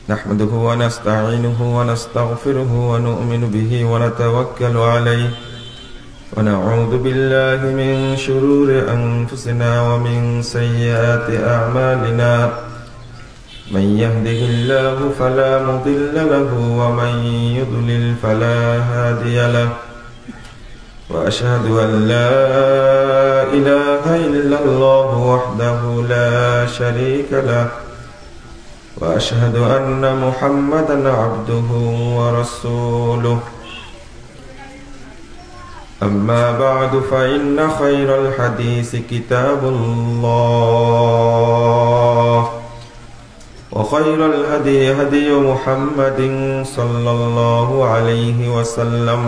نحمده ونستعينه ونستغفره ونؤمن به ونتوكل عليه ونعوذ بالله من شرور أنفسنا ومن سيئات أعمالنا من يهده الله فلا مضل له ومن يضلل فلا هادي له وأشهد أن لا إله إلا الله وحده لا شريك له وأشهد أن محمدا عبده ورسوله أما بعد فإن خير الحديث كتاب الله وخير الهدي هدي محمد صلى الله عليه وسلم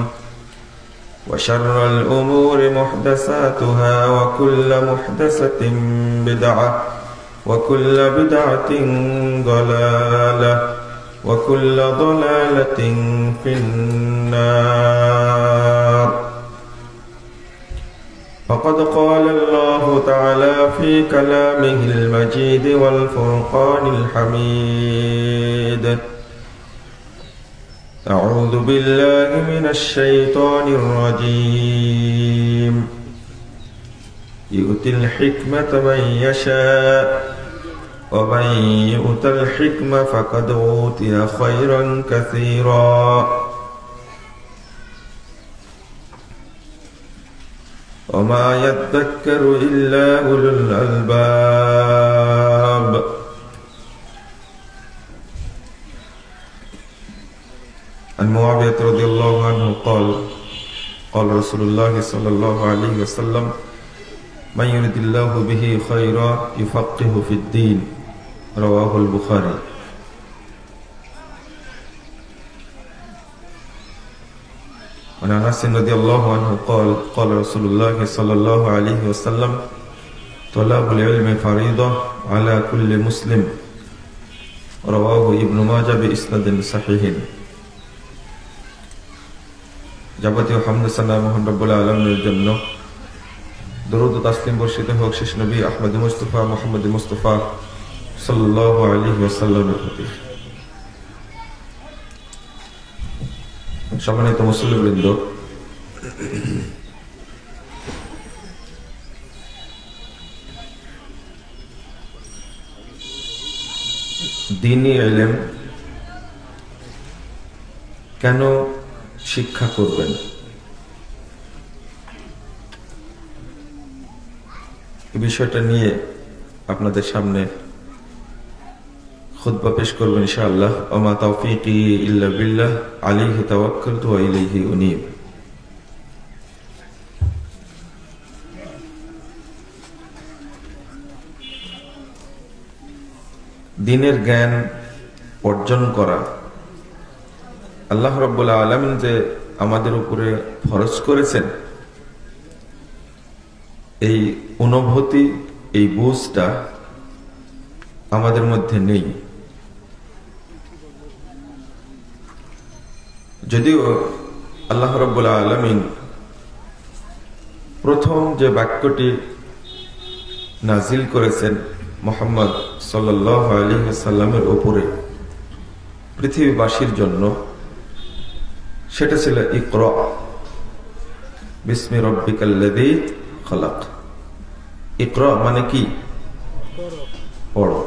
وشر الأمور محدثاتها وكل محدثة بدعة وكل بدعة ضلالة وكل ضلالة في النار فقد قال الله تعالى في كلامه المجيد والفرقان الحميد أعوذ بالله من الشيطان الرجيم يؤتي الحكمة من يشاء ومن يؤت الحكمة فقد أوتي خيرا كثيرا وما يذكر إلا أولو الألباب عن معاوية رضي الله عنه قال قال رسول الله صلى الله عليه وسلم من يرد الله به خيرا يفقه في الدين رواه البخاري عن أنس رضي الله عنه قال قال رسول الله صلى الله عليه وسلم طلب العلم فريضة على كل مسلم رواه ابن ماجه بإسناد صحيح যাবতীয় হামদ সানা মহান রব্বুল আলামিনের জন্য দরুদ ও তাসলিম বর্ষিত হোক শেষ নবী আহমদ মুস্তাফা মুহাম্মদ মুস্তাফা সাল্লাল্লাহু আলাইহি ওয়াসাল্লামের প্রতি। সম্মানিত মুসল্লিবৃন্দ, দ্বীনি ইলম কেন শিক্ষা করবেন, এই বিষয়টা নিয়ে আপনাদের সামনে খুতবা পেশ করবেন ইনশাআল্লাহ। ওমা তাওফীকি ইল্লা বিল্লাহ আলাইহি তাওয়াক্কালতু ওয়া ইলাইহি উনীব। দ্বীনের জ্ঞান অর্জন করা আল্লাহ রাব্বুল আলামিন যে আমাদের উপরে ফরজ করেছেন, এই অনুভূতি, এই বুঝটা আমাদের মধ্যে নেই। যদিও আল্লাহ রাব্বুল আলামিন প্রথম যে বাক্যটি নাজিল করেছেন মুহাম্মদ সাল্লাল্লাহু আলাইহি ওয়াসাল্লামের উপরে পৃথিবীবাসীর জন্য, সেটা ছিল ইকরা বিসমি রাব্বিকাল্লাযী খালাক। ইকরা মানে কি? পড়ো।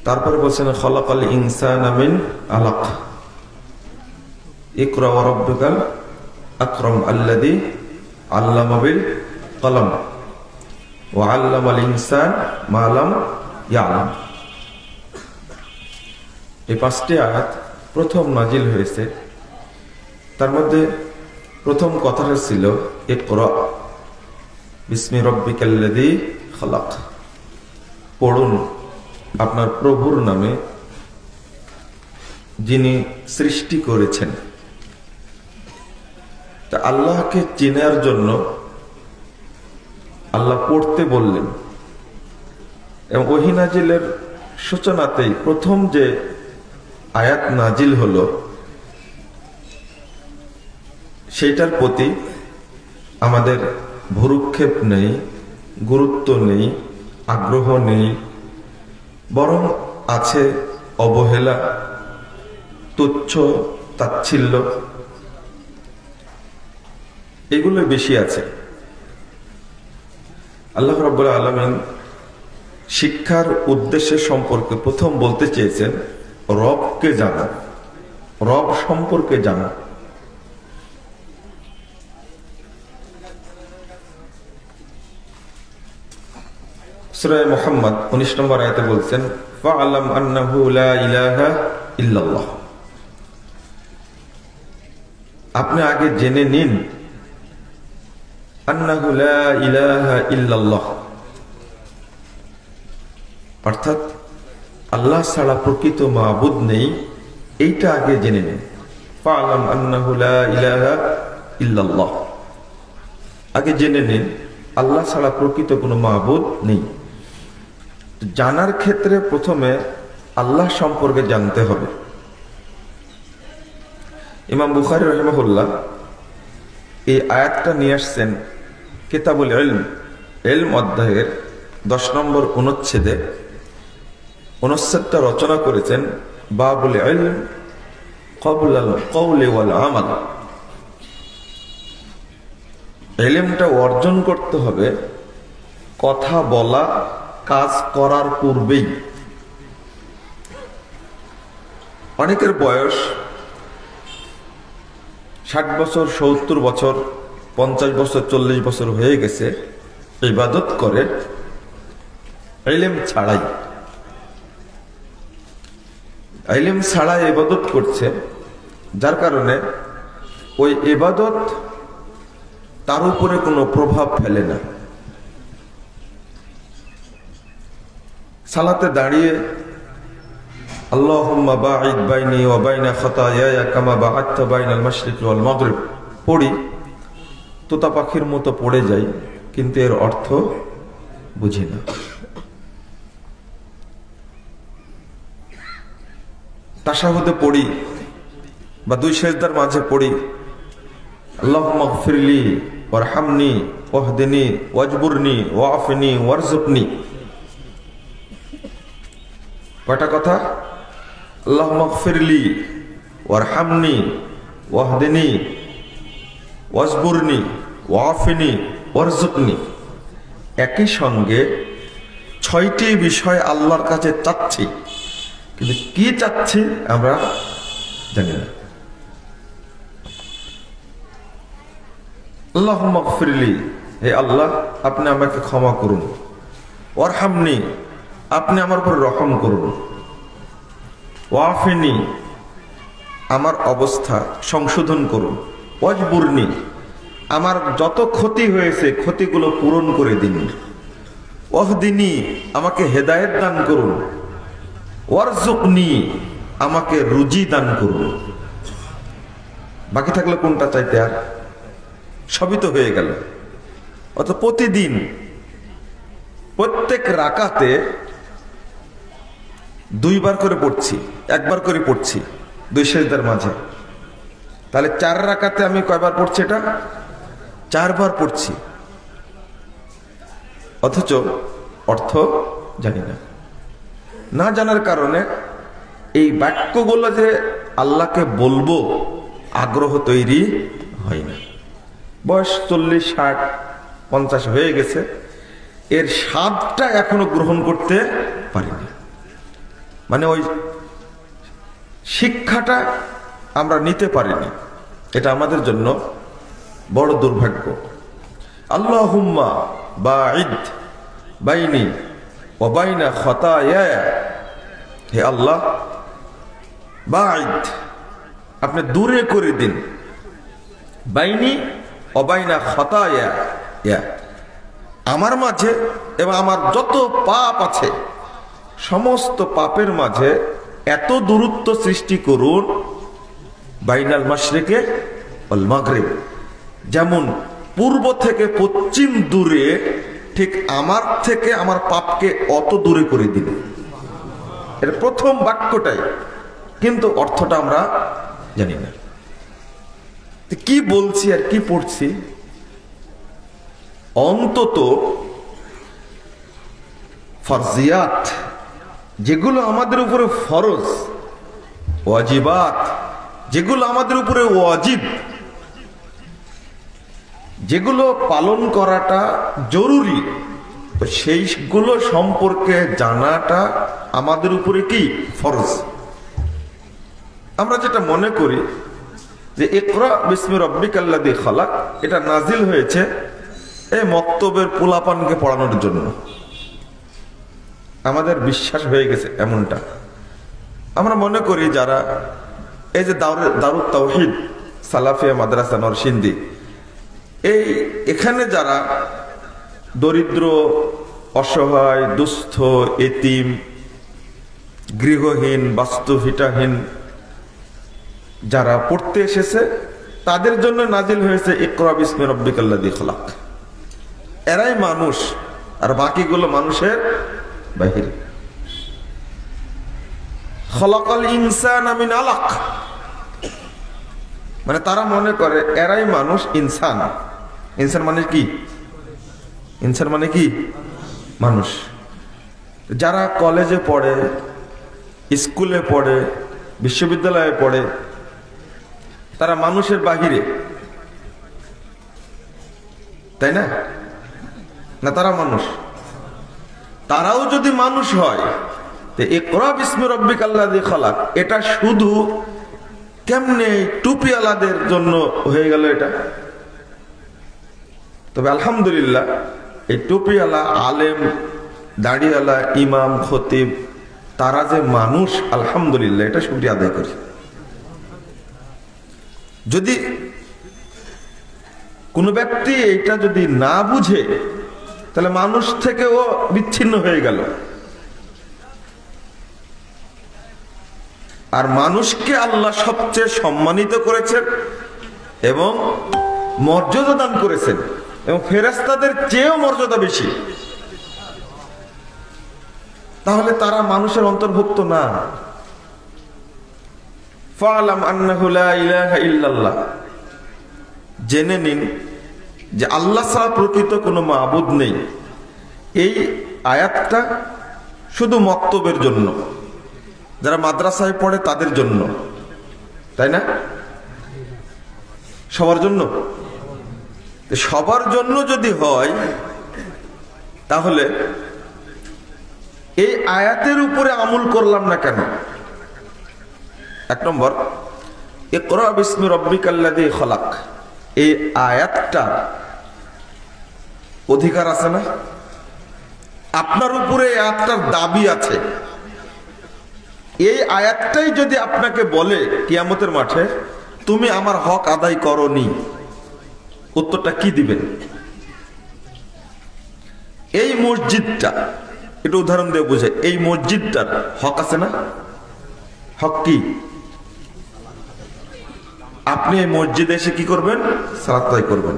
তারপরে বলছেন খালাকাল ইনসানা মিন আলাক। ইকরা ওয়া রাব্বুকাল আকরাম আল্লাযী আল্লামা বিল কলম ওয়া আল্লামাল ইনসান মা লাম ইয়ালাম। এই পাঁচটি আয়াত প্রথম নাজিল হয়েছে। তার মধ্যে প্রথম কথাটা ছিল ইকরা বিসমি রাব্বিকাল্লাযী খালাক, পড়ুন আপনার প্রভুর নামে যিনি সৃষ্টি করেছেন। তা আল্লাহকে চেনার জন্য আল্লাহ পড়তে বললেন, এবং ওহী নাজিলের সূচনাতেই প্রথম যে আয়াত নাজিল হলো সেটার প্রতি আমাদের ভ্রুক্ষেপ নেই, গুরুত্ব নেই, আগ্রহ নেই, বরং আছে অবহেলা, তুচ্ছ তাচ্ছিল্য, এগুলো বেশি আছে। আল্লাহ রাব্বুল আলামিন শিক্ষার উদ্দেশ্য সম্পর্কে প্রথম বলতে চেয়েছেন রবকে জানা, রব সম্পর্কে জানা। সূরা মুহাম্মদ 19 নম্বর আয়াতে বলছেন ফাআলাম আন্নাহু লা ইলাহা ইল্লাল্লাহ। আপনি আগে জেনে নিন আন্নাহু লা ইলাহা ইল্লাল্লাহ, অর্থাৎ আল্লাহ ছাড়া প্রকৃত মাবুদ নেই, এইটা আগে জেনে নিন। ফাআলাম আন্নাহু লা ইলাহা ইল্লাল্লাহ, আগে জেনে নিন আল্লাহ ছাড়া প্রকৃত কোনো মাবুদ নেই। জানার ক্ষেত্রে প্রথমে আল্লাহ সম্পর্কে জানতে হবে। ইমাম বুখারী রাহিমাহুল্লাহ এই আয়াতটা নিয়ে আসছেন কিতাবুল ইলম, ইলম অধ্যায়ের 10 নম্বর অনুচ্ছেদে। অনুচ্ছেদটা রচনা করেছেন বাবুল ইলম ক্বাবলাল কওলি ওয়াল আমাল। ইলমটা অর্জন করতে হবে কথা বলা, কাজ করার পূর্বেই। অনেকের বয়স 60 বছর, 70 বছর, 50 বছর, 40 বছর হয়ে গেছে, ইবাদত করে ইলম ছাড়াই, ইলম ছাড়াই ইবাদত করছে, যার কারণে ওই ইবাদত তার উপরে কোনো প্রভাব ফেলে না। সালাতে দাঁড়িয়ে আল্লাহুম্মা বাঈদ বাইনি ওয়া বাইনা খাতায়ায়া কামা বা'আদতা বাইনাল মাশরিকি ওয়াল মাগরিব পড়ি, তোতা পাখির মতো পড়ে যাই, কিন্তু এর অর্থ বুঝি না। তাশাহুদে পড়ি বা দুই সেজদার মাঝে পড়ি আল্লাহুম্মা গফিরলি ওয়ারহামনি ওয়াহদিনি ওয়াজবুরনি ওয়াআফিনি ওয়ারযুকনি। কয়টা কথা? আল্লাহুম্মা গফিরলি ওয়ারহামনি ওয়াহদিনি ওয়াজবুরনি ওয়াআফিনি ওয়ারযুকনি। একই সঙ্গে 6টি বিষয় আল্লাহর কাছে চাচ্ছি, কিন্তু কি চাচ্ছি আমরা জানি না। আল্লাহুম্মা গফিরলি, হে আল্লাহ আপনি আমাকে ক্ষমা করুন। ওয়ারহামনি, আপনি আমার উপর রহম করুন। ওয়াফিনি, আমার অবস্থা সংশোধন করুন। ওয়াজবুরনি, আমার যত ক্ষতি হয়েছে ক্ষতিগুলো পূরণ করে দিন। ওয়াহদিনি, আমাকে হেদায়েত দান করুন। ওয়ারযুকনি, আমাকে রুজি দান করুন। বাকি থাকলে কোনটা চাইতে? আর সবই তো হয়ে গেল। অত প্রতিদিন প্রত্যেক রাকাতে 2 বার করে পড়ছি, 1 বার করে পড়ছি 2 সেজদার মাঝে, তাহলে 4 রাকাতে আমি কয়বার পড়ছি? এটা 4 বার পড়ছি, অথচ অর্থ জানি না। না জানার কারণে এই বাক্যগুলো যে আল্লাহকে বলবো আগ্রহ তৈরি হয় না। বয়স 40, 60, 50 হয়ে গেছে, এর স্বাদটা এখনো গ্রহণ করতে পারিনি। মানে ওই শিক্ষাটা আমরা নিতে পারিনি, এটা আমাদের জন্য বড় দুর্ভাগ্য। আল্লাহুম্মা বাঈদ বাইনি ওয়া বাইনা খাতায়া, হে আল্লাহ বাঈদ, আপনি দূরে করে দিন। বাইনি ওয়া বাইনা খাতায়া, আমার মাঝে এবং আমার যত পাপ আছে সমস্ত পাপের মাঝে এত দূরত্ব সৃষ্টি করুন, বাইনাল মাশরিকি ওয়াল মাগরিব, যেমন পূর্ব থেকে পশ্চিম দূরে, ঠিক আমার থেকে আমার পাপকে অত দূরে করে দিন। এর প্রথম বাক্যটাই, কিন্তু অর্থটা আমরা জানি না। কি বলছি আর কি পড়ছি? অন্তত ফরজিয়াত, যেগুলো আমাদের উপরে ফরজ, ওয়াজিবাত, যেগুলো আমাদের উপরে ওয়াজিব, যেগুলো পালন করাটা জরুরি, সেইগুলো সম্পর্কে জানাটা আমাদের উপরে কি ফরজ। আমরা যেটা মনে করি যে ইকরা বিসমি রাব্বিকাল্লাযী খালাক, এটা নাজিল হয়েছে এই মক্তবের পোলাপানকে পড়ানোর জন্য। আমাদের বিশ্বাস হয়ে গেছে এমনটা। আমরা মনে করি যারা এই যে দারুত তাওহীদ সালাফিয়া মাদ্রাসা নরসিংদী, এখানে যারা দরিদ্র, অসহায়, দুস্থ, এতিম, গৃহহীন, বাস্তুভিটাহীন যারা পড়তে এসেছে, তাদের জন্য নাজিল হয়েছে ইকরা বিসমি রাব্বিকাল্লাযী খালাক। এরাই মানুষ, আর বাকিগুলো মানুষের বাহিরে। খলাকাল ইনসানা মিন আলাক, মানে তারা মনে করে এরাই মানুষ। ইনসান, ইনসান মানে কি? ইনসান মানে কি? মানুষ। যারা কলেজে পড়ে, স্কুলে পড়ে, বিশ্ববিদ্যালয়ে পড়ে, তারা মানুষের বাহিরে, তাই না? না, তারা মানুষ। তারাও যদি মানুষ হয়, ইকরা বিসমি রাব্বিকাল্লাযী খালাক এটা শুধু কেমনে টুপিওয়ালাদের জন্য হয়ে গেল এটা? তবে আলহামদুলিল্লাহ, এই টুপিওয়ালা, আলেম, দাড়িওয়ালা, ইমাম, খতিব, তারা যে মানুষ, আলহামদুলিল্লাহ, এটা শুকরিয়া আদায় করি। যদি কোনো ব্যক্তি এটা যদি না বুঝে, তাহলে মানুষ থেকেও বিচ্ছিন্ন হয়ে গেল। আর মানুষকে আল্লাহ সবচেয়ে সম্মানিত করেছেন এবং মর্যাদা দান করেছেন, এবং ফেরেশতাদের চেয়েও মর্যাদা বেশি। তাহলে তারা মানুষের অন্তর্ভুক্ত না। ফালাম আন্নাহু লা ইলাহা ইল্লাল্লাহ, জেনে নিন যে আল্লাহ ছাড়া প্রকৃত কোনো মাবুদ নেই। এই আয়াতটা শুধু মক্তবের জন্য, যারা মাদ্রাসায় পড়ে তাদের জন্য, তাই না? সবার জন্য। সবার জন্য যদি হয়, তাহলে এই আয়াতের উপরে আমল করলাম না কেন? এক নম্বর, ইকরা বিসমি রাব্বিকাল্লাযী খালাক, এই আয়াতটা অধিকার আছে না? আপনার উপরে এই আয়াতটার দাবি আছে। এই আয়াতটাই যদি আপনাকে বলে কিয়ামতের মাঠে, তুমি আমার হক আদায় করোনি, উত্তরটা কি দিবেন? এই মসজিদটা, এটা উদাহরণ দিয়ে বুঝে, এই মসজিদটার হক আছে না? হক কি? আপনি এই মসজিদে এসে কি করবেন? সালাত আদায় করবেন।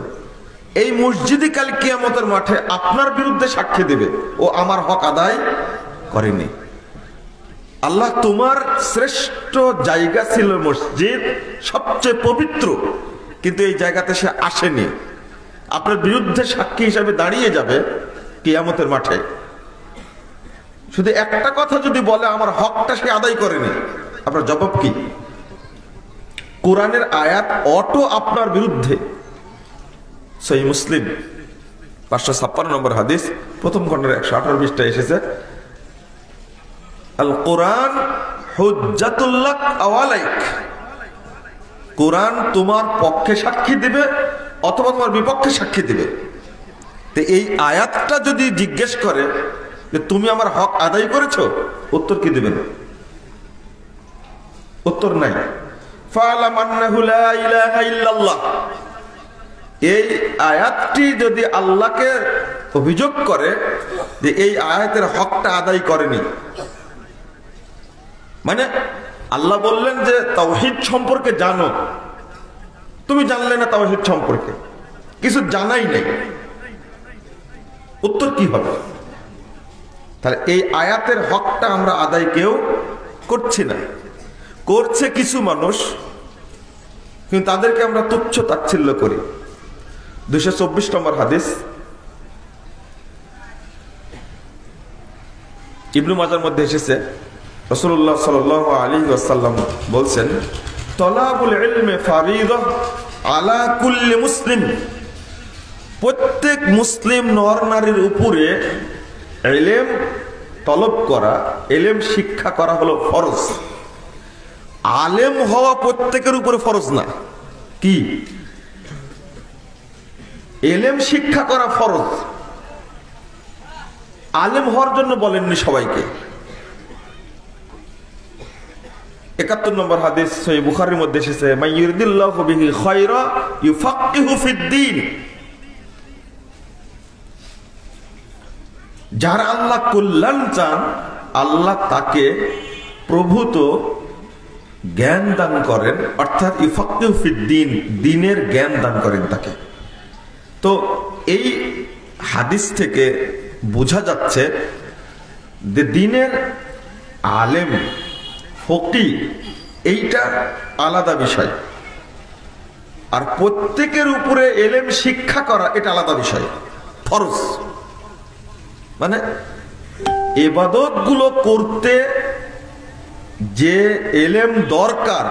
এই মসজিদই কাল কিয়ামতের মাঠে আপনার বিরুদ্ধে সাক্ষী দেবে, ও আমার হক আদায় করেনি। আল্লাহ তোমার শ্রেষ্ঠ জায়গা ছিল মসজিদ, সবচেয়ে পবিত্র, কিন্তু এই জায়গাতে সে আসেনি, আপনার বিরুদ্ধে সাক্ষী হিসাবে দাঁড়িয়ে যাবে কিয়ামতের মাঠে। শুধু একটা কথা যদি বলে আমার হকটা সে আদায় করেনি, আপনার জবাব কি? কোরআনের আয়াত অটো আপনার বিরুদ্ধে। সহিহ মুসলিম 556 নম্বর হাদিস, প্রথম খণ্ডের 118 এসেছে, আল কোরআন হুজ্জাতুল লাক আও আলাইক, কোরআন তোমার পক্ষে সাক্ষী দিবে অথবা তোমার বিপক্ষে সাক্ষী দিবে। তো এই আয়াতটা যদি জিজ্ঞেস করে যে তুমি আমার হক আদায় করেছো, উত্তর কি দিবেন? উত্তর নাই। ফালাম আন্নাহু লা ইলাহা ইল্লাল্লাহ, এই আয়াতটি যদি আল্লাহকে অভিযোগ করে যে এই আয়াতের হকটা আদায় করেনি, মানে আল্লাহ বললেন যে তাওহীদ সম্পর্কে জানো, তুমি জানলে না তাওহীদ সম্পর্কে, কিছু জানাই নেই, উত্তর কি হবে? তাহলে এই আয়াতের হকটা আমরা আদায় কেউ করছি না। করছে কিছু মানুষ, কিন্তু তাদেরকে আমরা তুচ্ছ তাচ্ছিল্য করি। 224 নম্বর হাদিস, ইবনে মাজার মধ্যে এসেছে রাসূলুল্লাহ সাল্লাল্লাহু আলাইহি ওয়াসাল্লাম বলছেন, তলাবুল ইলমি ফারিদাহ আলা কুল্লি মুসলিম, প্রত্যেক মুসলিম নর নারীর উপরে ইলম তলব করা, ইলম শিক্ষা করা হলো ফরজ। আলেম হওয়া প্রত্যেকের উপরে ফরজ না। কি? ইলম শিক্ষা করা ফরজ। আলেম হওয়ার জন্য বলেননি সবাইকে। ৭১ নম্বর হাদিস সহিহ বুখারীর মধ্যে এসেছে, মাইয়ুরিদিল্লাহু বিহি খায়রা ইউফাক্কিহু ফিদ্দীন, যার আল্লাহ কল্যাণ চান আল্লাহ তাকে প্রভূত জ্ঞান দান করেন, অর্থাৎ ইউফাক্কিহু ফিদ্দীন, দ্বীনের জ্ঞান দান করেন তাকে। তো এই হাদিস থেকে বোঝা যাচ্ছে যে দ্বীনের আলেম ফকিহ এইটা আলাদা বিষয়, আর প্রত্যেকের উপরে ইলম শিক্ষা করা এটা আলাদা বিষয়, ফরজ। মানে ইবাদত গুলো করতে যে ইলম দরকার,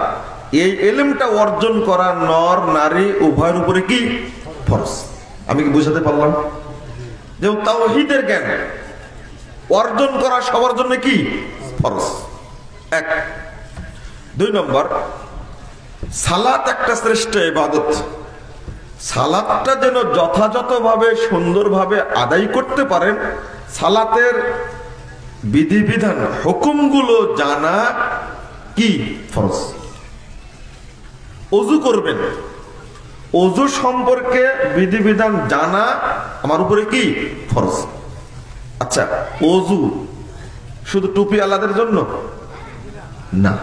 এই ইলমটা অর্জন করা নর নারী উভয়ের উপরে কি ফরজ। আমি কি বুঝাতে পারলাম? যেমন তাওহীদের জ্ঞান অর্জন করা সবার জন্য কি ফরজ। এক। ২ নম্বর, সালাত একটা শ্রেষ্ঠ ইবাদত। সালাতটা যেন যথাযথভাবে সুন্দরভাবে আদায় করতে পারেন, সালাতের বিধিবিধান হুকুমগুলো জানা কি ফরজ। ওযু করবেন, ওযু সম্পর্কে বিধিবিধান জানা আমার উপরে কি ফরজ। আচ্ছা, ওযু শুধু টুপি আলাদের জন্য না,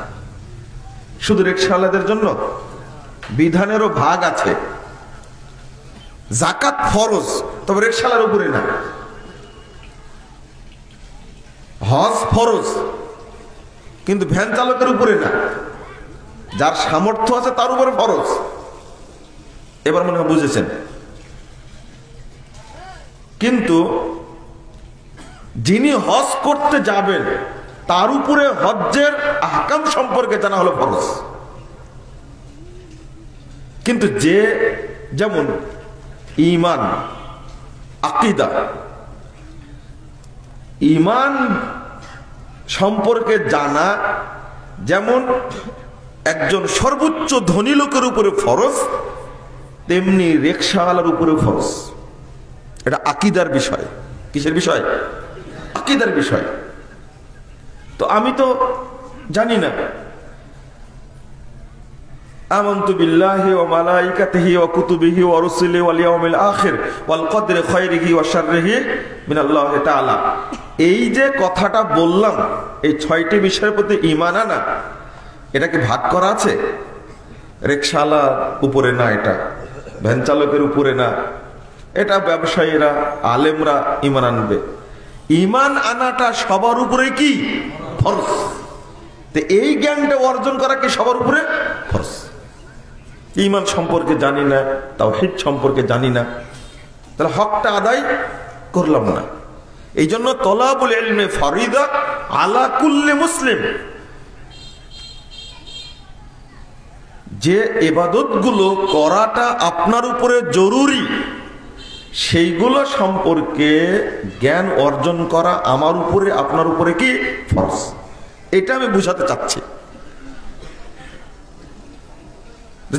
শুধু রিকশাওয়ালাদের জন্য? বিধানেরও ভাগ আছে। যাকাত ফরজ, তবে রিকশাওয়ালার উপরে না। হজ ফরজ, কিন্তু ভ্যান চালকের উপরে না, যার সামর্থ্য আছে তার উপরে ফরজ। এবার মনে হয় বুঝেছেন। কিন্তু যিনি হজ করতে যাবেন তার উপরে হজ্জের আহকাম সম্পর্কে জানা হলো ফরজ। কিন্তু যে যেমন ঈমান, আকীদা, ঈমান সম্পর্কে জানা যেমন একজন সর্বোচ্চ ধনী লোকের উপরে ফরজ, তেমনি রিকশাওয়ালার উপরে ফরজ। এটা আকীদার বিষয়। কিসের বিষয়? আকীদার বিষয়। তো আমি তো জানি না আমানতু বিল্লাহি ওয়া মালাইকাতিহি ওয়া কুতুবিহি ওয়া রুসুলিহি ওয়াল ইয়াউমিল আখির ওয়াল কদরি খায়রিহি ওয়া শাররিহি মিনাল্লাহি তাআলা, এই যে কথাটা বললাম, এই 6টি বিষয়ের প্রতি ঈমান আনা, এটা কি ভাগ করা আছে? রিকশাওয়ালার উপরে না, এটা ভ্যান চালকের উপরে না, এটা ব্যবসায়ীরা, আলেমরা ঈমান আনবে। ঈমান আনাটা সবার উপরে কি ফরজ। তো এই জ্ঞানটা অর্জন করা কি সবার উপরে ফরজ। ঈমান সম্পর্কে জানি না, তাওহীদ সম্পর্কে জানি না, তাহলে হকটা আদায় করলাম না। এই জন্য তলাবুল ইলমি ফারিদা আলা কুল্লি মুসলিম, যে ইবাদতগুলো করাটা আপনার উপরে জরুরি, সেইগুলো সম্পর্কে জ্ঞান অর্জন করা আমার উপরে, আপনার উপরে কি ফরজ। এটা আমি বুঝাতে চাচ্ছি।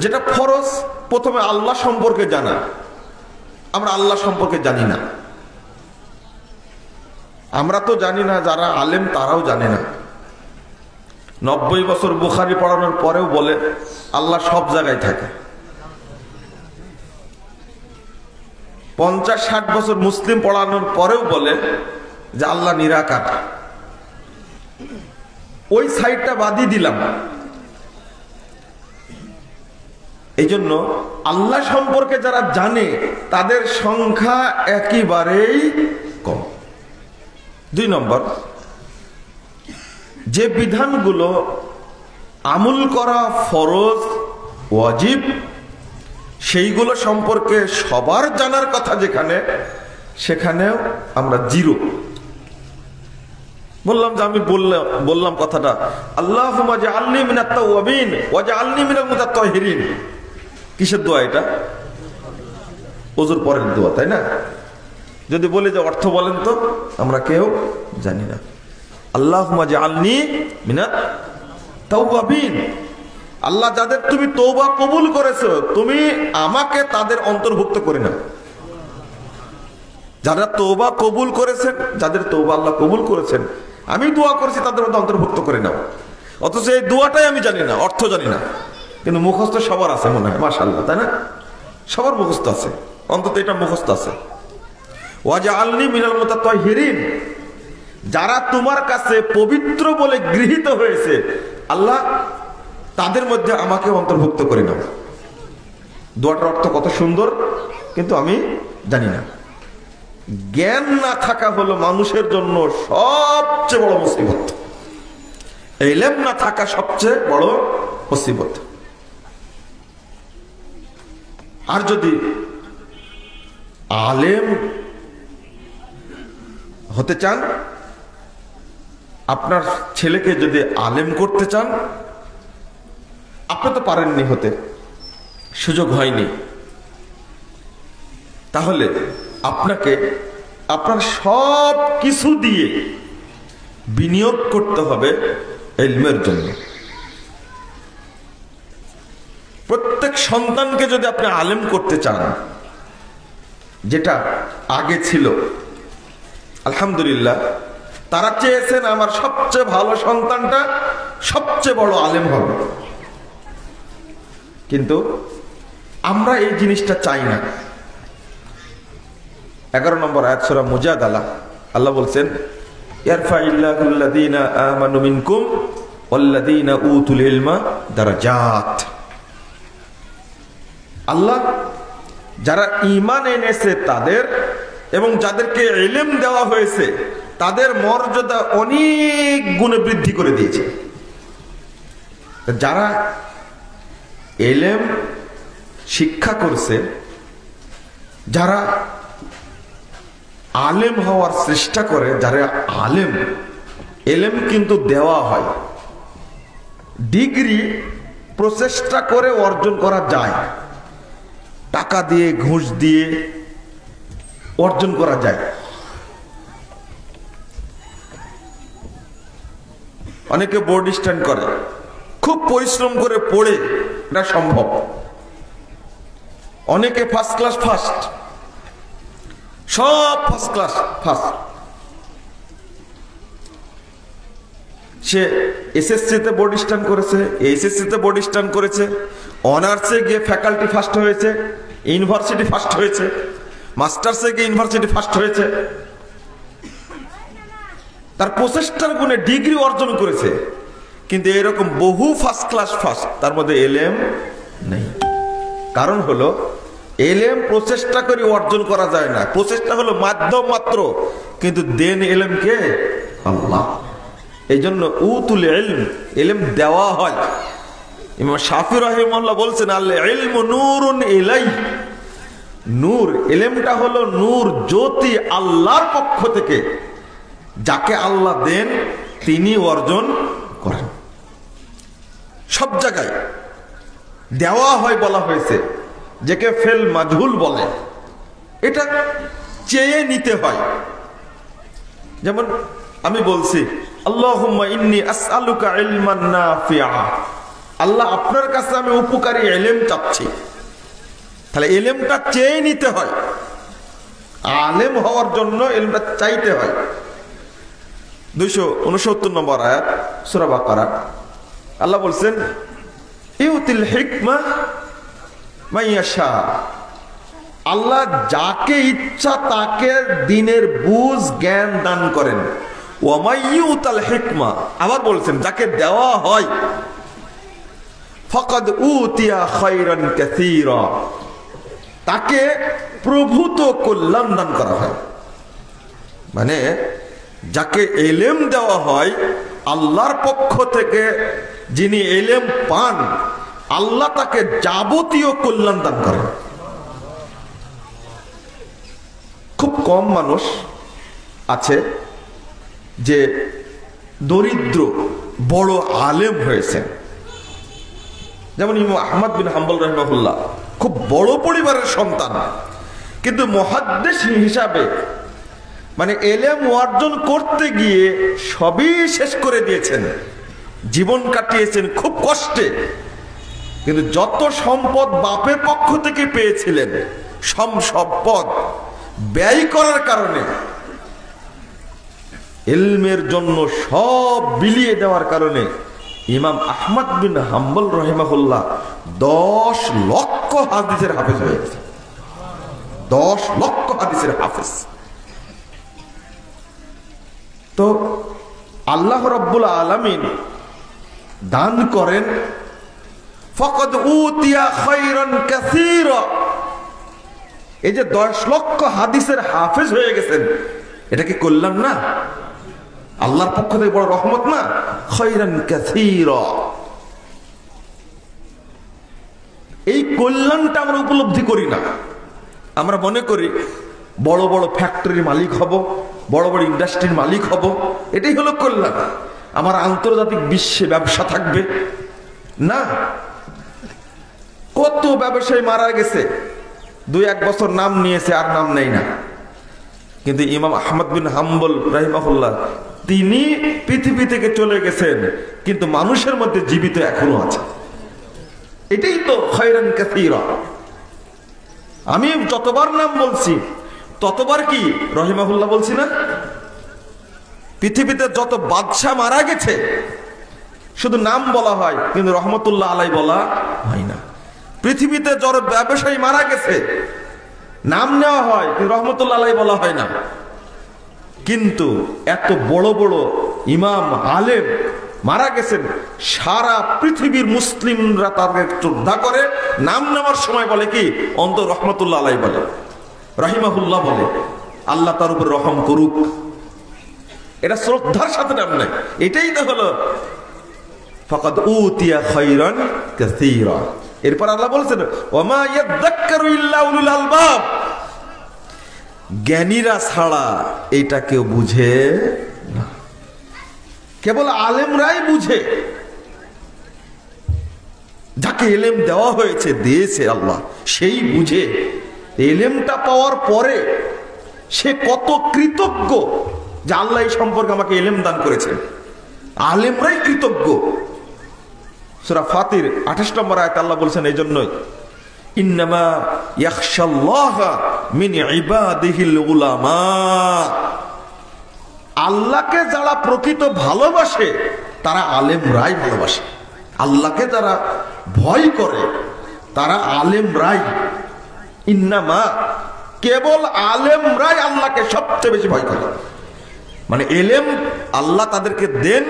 যেটা ফরজ, প্রথমে আল্লাহ সম্পর্কে জানা। আমরা আল্লাহ সম্পর্কে জানি না। আমরা তো জানি না, যারা আলেম তারাও জানে না। 90 বছর বুখারী পড়ানোর পরেও বলে আল্লাহ সব জায়গায় থাকে। 50-60 বছর মুসলিম পড়ানোর পরেও বলে যে আল্লাহ নিরাকার। ওই সাইডটা বাদই দিলাম। এই জন্য আল্লাহ সম্পর্কে যারা জানে তাদের সংখ্যা একেবারেই কম। 2 নম্বর, যে বিধানগুলো আমল করা ফরজ ওয়াজিব, সেইগুলো সম্পর্কে সবার জানার কথা যেখানে, সেখানেও আমরা জিরো। বললাম যে আমি বললাম কথাটা, আল্লাহুম্মা জাআলনি মিনাত তাওয়াবিন ওয়া জাআলনি মিনাল মুতাত্তাহিরিন। কিসের দোয়া এটা? ওযুর পরের দোয়া, তাই না? যদি বলি যে অর্থ বলেন তো, আমরা কেউ জানি না। আল্লাহুম্মা জাআলনি মিনাত তাওয়াবিন, আল্লাহ যাদের তুমি তওবা কবুল করেছো, তুমি আমাকে তাদের অন্তর্ভুক্ত করে নাও। যারা তওবা কবুল করেছেন, যাদের তওবা আল্লাহ কবুল করেছেন, আমি দোয়া করেছি তাদের মধ্যে অন্তর্ভুক্ত করে নাও। অথচ এই দোয়াটাই আমি জানি না, অর্থ জানি না, কিন্তু মুখস্থ সবার আছে মনে হয়, মাশাআল্লাহ, তাই না? সবার মুখস্থ আছে, অন্তত এটা মুখস্থ আছে। ওয়াজআলনি মিনাল মুতাত্তাহিরিন, যারা তোমার কাছে পবিত্র বলে গৃহীত হয়েছে আল্লাহ, তাদের মধ্যে আমাকে অন্তর্ভুক্ত করে নাও। দোয়াটার অর্থ কত সুন্দর, কিন্তু আমি জানি না। জ্ঞান না থাকা হলো মানুষের জন্য সবচেয়ে বড় মুসিবত। ইলম না থাকা সবচেয়ে বড় মুসিবত। আর যদি আলেম হতে চান, আপনার ছেলেকে যদি আলেম করতে চান, আপনি তো পারেননি হতে, সুযোগ হয়নি, তাহলে আপনাকে আপনার সব কিছু দিয়ে বিনিয়োগ করতে হবে ইলমের জন্য। প্রত্যেক সন্তানকে যদি আপনি আলেম করতে চান, যেটা আগে ছিল, আলহামদুলিল্লাহ, তারা চেয়েছেন আমার সবচেয়ে ভালো সন্তানটা সবচেয়ে বড় আলেম হবে, কিন্তু আমরা এই জিনিসটা চাই না। 11 নম্বর আয়াত সূরা মুজাদালা, আল্লাহ বলছেন, ইয়ারফাইল্লাহুল্লাযীনা আমানু মিনকুম ওয়াল্লাযীনা উতুল ইলমা দারাজাত। আল্লাহ যারা ঈমান এনেছে তাদের এবং যাদেরকে ইলম দেওয়া হয়েছে তাদের মর্যাদা অনেক গুণে বৃদ্ধি করে দিয়েছে। যারা ইলম শিক্ষা করছে, যারা আলেম হওয়ার চেষ্টা করে, যারা আলেম, ইলম কিন্তু দেওয়া হয়, ডিগ্রি প্রচেষ্টা করে অর্জন করা যায়, টাকা দিয়ে ঘুষ দিয়ে অর্জন করা যায়। অনেকে বোর্ড স্ট্যান্ড করে, খুব পরিশ্রম করে পড়ে এটা সম্ভব। অনেকে ফার্স্ট ক্লাস ফার্স্ট, সব ফার্স্ট ক্লাস ফার্স্ট, সে এসএসসিতে বোর্ড স্ট্যান্ড করেছে, এইচএসসিতে বোর্ড স্ট্যান্ড করেছে, অনার্সে গিয়ে ফ্যাকাল্টি ফার্স্ট হয়েছে, ইউনিভার্সিটি ফার্স্ট হয়েছে, মাস্টার্সে গিয়ে ইউনিভার্সিটি ফার্স্ট হয়েছে, তার প্রচেষ্টার গুণে ডিগ্রি অর্জন করেছে। কিন্তু এরকম বহু ফার্স্ট ক্লাস ফার্স্ট, তার মধ্যে এলএম নেই। কারণ হলো এলএম প্রচেষ্টা করে অর্জন করা যায় না, প্রচেষ্টা হলো মাধ্যম মাত্র, কিন্তু দেন এলএম কে? আল্লাহ। এই জন্য উতুল ইলম, ইলম দেওয়া হয়। ইমাম শাফি রাহিমাহুল্লাহ বলছেন, আল ইলমু নূরুন ইলাইহি, নূর, ইলমটা হলো নূর, জ্যোতি আল্লাহর পক্ষ থেকে, যাকে আল্লাহ দেন তিনি অর্জন করেন। সব জায়গায় দেওয়া হয় বলা হয়েছে, যাকে ফেল মাজহুল বলে, এটা চেয়ে নিতে হয়। যেমন আমি বলছি, আল্লাহুম্মা ইন্নী আসআলুকা ইলমান নাফিআ, আল্লাহ আপনার কাছে আমি উপকারী ইলম চাচ্ছি। তাহলে ইলমটা চেয়ে নিতে হয়, আলেম হওয়ার জন্য ইলমটা চাইতে হয়। 269 নম্বর আয়াত সূরা বাকারা, আল্লাহ বলছেন, ইউতিল হিকমা মাইয়াশা, আল্লাহ যাকে ইচ্ছা তাকে দ্বীনের বুঝ জ্ঞান দান করেন। ওয়ামাইয়ুতাল হিকমা, আবার বলছেন যাকে দেওয়া হয়, ফাকাদ উতিয়া খায়রান কাসীরা, তাকে প্রভূত কল্যাণ দান করা হয়। মানে যাকে ইলম দেওয়া হয়, আল্লাহর পক্ষ থেকে যিনি ইলম পান, আল্লাহ তাকে যাবতীয় কল্যাণ দান করেন। খুব কম মানুষ আছে যে দরিদ্র বড় আলেম হয়েছেন। যেমন ইমাম আহমদ বিন হাম্বল রাহিমাহুল্লাহ খুব বড় পরিবারের সন্তান, কিন্তু মুহাদ্দিস হিসাবে মানে ইলম অর্জন করতে গিয়ে সবই শেষ করে দিয়েছেন, জীবন কাটিয়েছেন খুব কষ্টে। কিন্তু যত সম্পদ বাপের পক্ষ থেকে পেয়েছিলেন সম্পদ ব্যয় করার কারণে, ইলমের জন্য সব বিলিয়ে দেওয়ার কারণে ইমাম আহমদ বিন হাম্বল রাহিমাহুল্লাহ 10 লক্ষ হাদিসের হাফেজ হয়ে গেছে। 10 লক্ষ হাদিসের হাফেজ। তো আল্লাহ রাব্বুল আলামিন দান করেন ফাকাদ উতিয়া খায়রান কাসীরা। এই যে 10 লক্ষ হাদিসের হাফেজ হয়ে গেছেন, এটা কি কল্যাণ না? আল্লাহর পক্ষ থেকে বড় রহমত না? খায়রান কাসীরা। এই কল্যাণটা আমরা উপলব্ধি করি না। আমরা মনে করি বড় বড় ফ্যাক্টরির মালিক হব, বড় বড় ইন্ডাস্ট্রির মালিক হব, এটাই হলো কল্যাণ। আমার আন্তর্জাতিক বিশ্বে ব্যবসা থাকবে না। কত ব্যবসায়ী মারা গেছে, 2-1 বছর নাম নিয়েছে আর নাম নেই না। কিন্তু ইমাম আহমদ বিন হাম্বল রাহিমাহুল্লাহ তিনি পৃথিবী থেকে চলে গেছেন, কিন্তু মানুষের মধ্যে জীবিত এখনো আছে। এটাই তো খায়রান কাসীরা। আমি যতবার নাম বলছি ততবার কি রহিমাহুল্লাহ বলছি না? পৃথিবীতে যত বাদশা মারা গেছে শুধু নাম বলা হয়, কিন্তু রহমতুল্লাহ আলাই বলা হয় না। পৃথিবীতে যত ব্যবসায়ী মারা গেছে নাম নেওয়া হয়, কিন্তু রহমতুল্লাহ আলাই বলা হয় না। কিন্তু এত বড় বড় ইমাম আলেম মারা গেছেন, সারা পৃথিবীর মুসলিমরা তাদের শ্রদ্ধা করে, নাম নেওয়ার সময় বলে কি অন্তর রহমতুল্লাহ আলাই বলে, রাহিমাহুল্লাহ বলে, আল্লাহ তার উপর রহম করুক। এটা শ্রদ্ধার সাথে নাম নেয়। এটাই তো হলো ফাকাদ উতিয়া খায়রান কাসীরা। এরপর আল্লাহ বলছেন ওয়ামা ইয়াযাক্কারু ইল্লা উলুল আলবাব। জ্ঞানীরা ছাড়া এটা কেউ বুঝে না, কেবল আলেমরাই বুঝে। যাকে ইলম দেওয়া হয়েছে, দিয়েছে আল্লাহ, সেই বুঝে। ইলমটা পাওয়ার পরে সে কত কৃতজ্ঞ যে আল্লাহ এই সম্পর্কে আমাকে ইলম দান করেছেন। আলেমরাই কৃতজ্ঞ। সূরা ফাতির 28 নম্বর আয়াতে আল্লাহ বলছেন এই জন্যই ইন্নামা ইয়াখশাল্লাহা মিন ইবাদিহিল উলামা। আল্লাহকে যারা প্রকৃত ভালোবাসে তারা আলেমরাই ভালোবাসে। আল্লাহকে যারা ভয় করে তারা আলেমরাই। ইন্নামা, কেবল আলেমরাই আল্লাহকে সবচেয়ে বেশি ভয় করে। মানে ইলম আল্লাহ তাদেরকে দেন,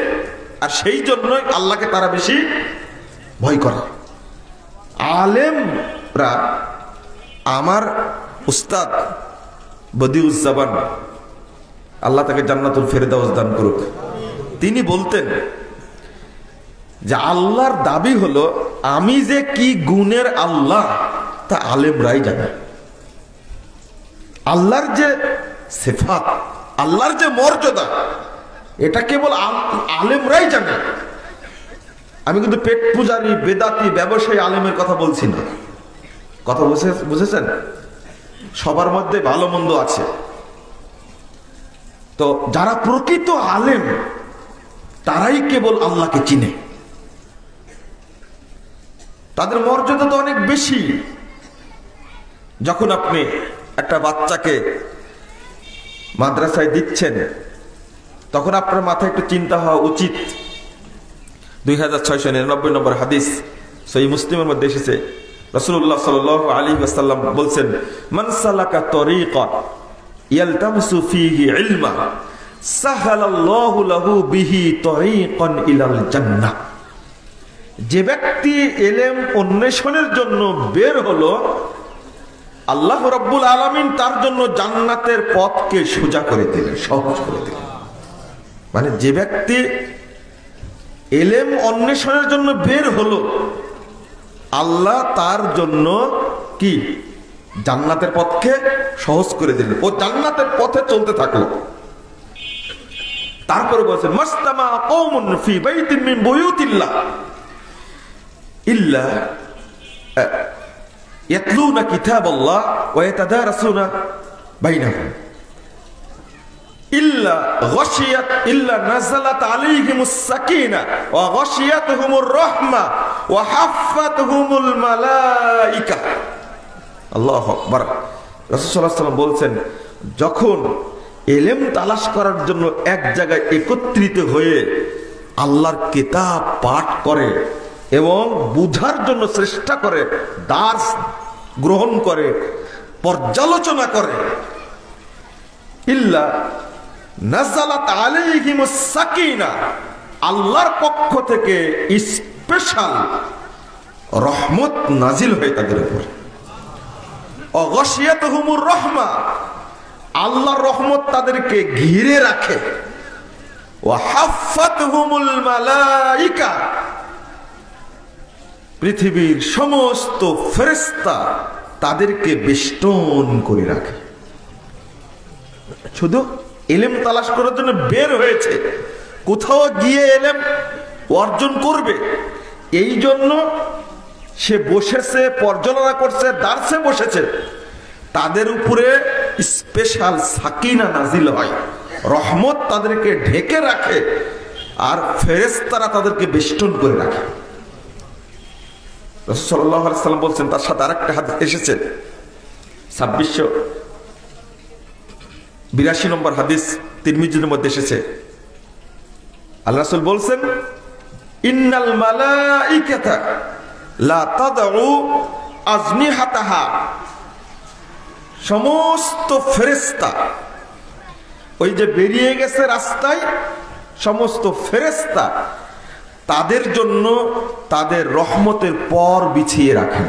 আর সেই জন্যই আল্লাহকে তারা বেশি ভয় করে। আলেমরা, আমার উস্তাদ বদিউজ্জামান, আল্লাহ তাকে জান্নাতুল ফেরদাউস দান করুক, তিনি বলতেন যে আল্লাহর দাবি হলো আমি যে কি গুণের আল্লাহ তা আলেমরাই জানে। আল্লাহর যে সিফাত, আল্লাহর যে মর্যাদা, এটা কেবল আলেমরাই জানে। আমি কিন্তু পেট পূজারি, বেদাতি, ব্যবসায়ী আলেমের কথা বলছি না। কথা বুঝেছেন? সবার মধ্যে ভালো মন্দ আছে। তো যারা প্রকৃত আলেম তারাই কেবল আল্লাহকে চিনে। তাদের মর্যাদা তো অনেক বেশি। যখন আপনি একটা বাচ্চাকে মাদ্রাসায় দিচ্ছেন, তখন আপনার মাথায় একটু চিন্তা হওয়া উচিত। 2699 নম্বর হাদিস সহিহ মুসলিমের মধ্যে এসেছে, রাসূলুল্লাহ সাল্লাল্লাহু আলাইহি ওয়াসাল্লাম বলছেন মান সালাকা তরিকান ইয়ালতামিসু ফীহি ইলমা সাহালাল্লাহু লাহু বিহি তরিকান ইলাল জান্নাহ। যে ব্যক্তি ইলম অন্বেষণের জন্য বের হলো, আল্লাহ রাব্বুল আলামিন তার জন্য জান্নাতের পথকে সোজা করে দিলেন, সহজ করে দিলেন। মানে যে ব্যক্তি ইলম অন্বেষণের জন্য বের হলো, আল্লাহ তার জন্য কি জান্নাতের পথকে সহজ করে দিলেন। ও জান্নাতের পথে চলতে থাকলো। তারপরে বলছেন মাস্তামা কওমুন ফি বাইতিন মিন বুয়ুতিল্লাহ ইল্লা ইয়াতলুনা কিতাবাল্লাহ ওয়া ইয়াতাদারাসুনা বাইনাহুম ইল্লা নাযালাত আলাইহিমুস সাকিনা ওয়া গাশিয়াতুহুমুর রাহমা ওয়া হাফফাতুহুমুল মালায়েকা। আল্লাহু আকবার। রাসূল সাল্লাল্লাহু আলাইহি ওয়াসাল্লাম বলছেন, যখন ইলম তালাশ করার জন্য এক জায়গায় একত্রিত হয়ে আল্লাহর কিতাব পাঠ করে এবং বুঝার জন্য চেষ্টা করে, দার্স গ্রহণ করে, পর্যালোচনা করে, ইল্লা নাযালাত আলাইহিমুস সাকিনা, আল্লাহর পক্ষ থেকে স্পেশাল রহমত নাজিল হয় তাদের উপর। অগশিয়াতুহুমুর রাহমা, আল্লাহর রহমত তাদেরকে ঘিরে রাখে। ওয়া হাফফাতুহুমুল মালায়েকা, পৃথিবীর সমস্ত ফেরেশতা তাদেরকে বেষ্টন করে রাখে। শুধু ইলম তালাশ করার জন্য বের হয়েছে, কোথাও গিয়ে ইলম অর্জন করবে, এই জন্য সে বসেছে, পর্যালোচনা করছে, দার্সে বসেছে। তাদের উপরে স্পেশাল সাকিনা নাজিল হয়, রহমত তাদেরকে ঢেকে রাখে, আর ফেরেশতারা তাদেরকে বেষ্টন করে রাখে। রাসূল সাল্লাল্লাহু আলাইহি ওয়াসাল্লাম বলছেন, তার সাথে আরেকটা হাদিস এসেছে 2682 নম্বর হাদিস তিরমিজির মধ্যে এসেছে। আল্লাহ রাসূল বলছেন, ইন্নাল মালাইকাতা লা তাদউ আজনিহাতাহা, সমস্ত ফেরেশতা ওই যে বেরিয়ে গেছে রাস্তায়, সমস্ত ফেরেশতা তাদের জন্য তাদের রহমতের পর বিছিয়ে রাখেন।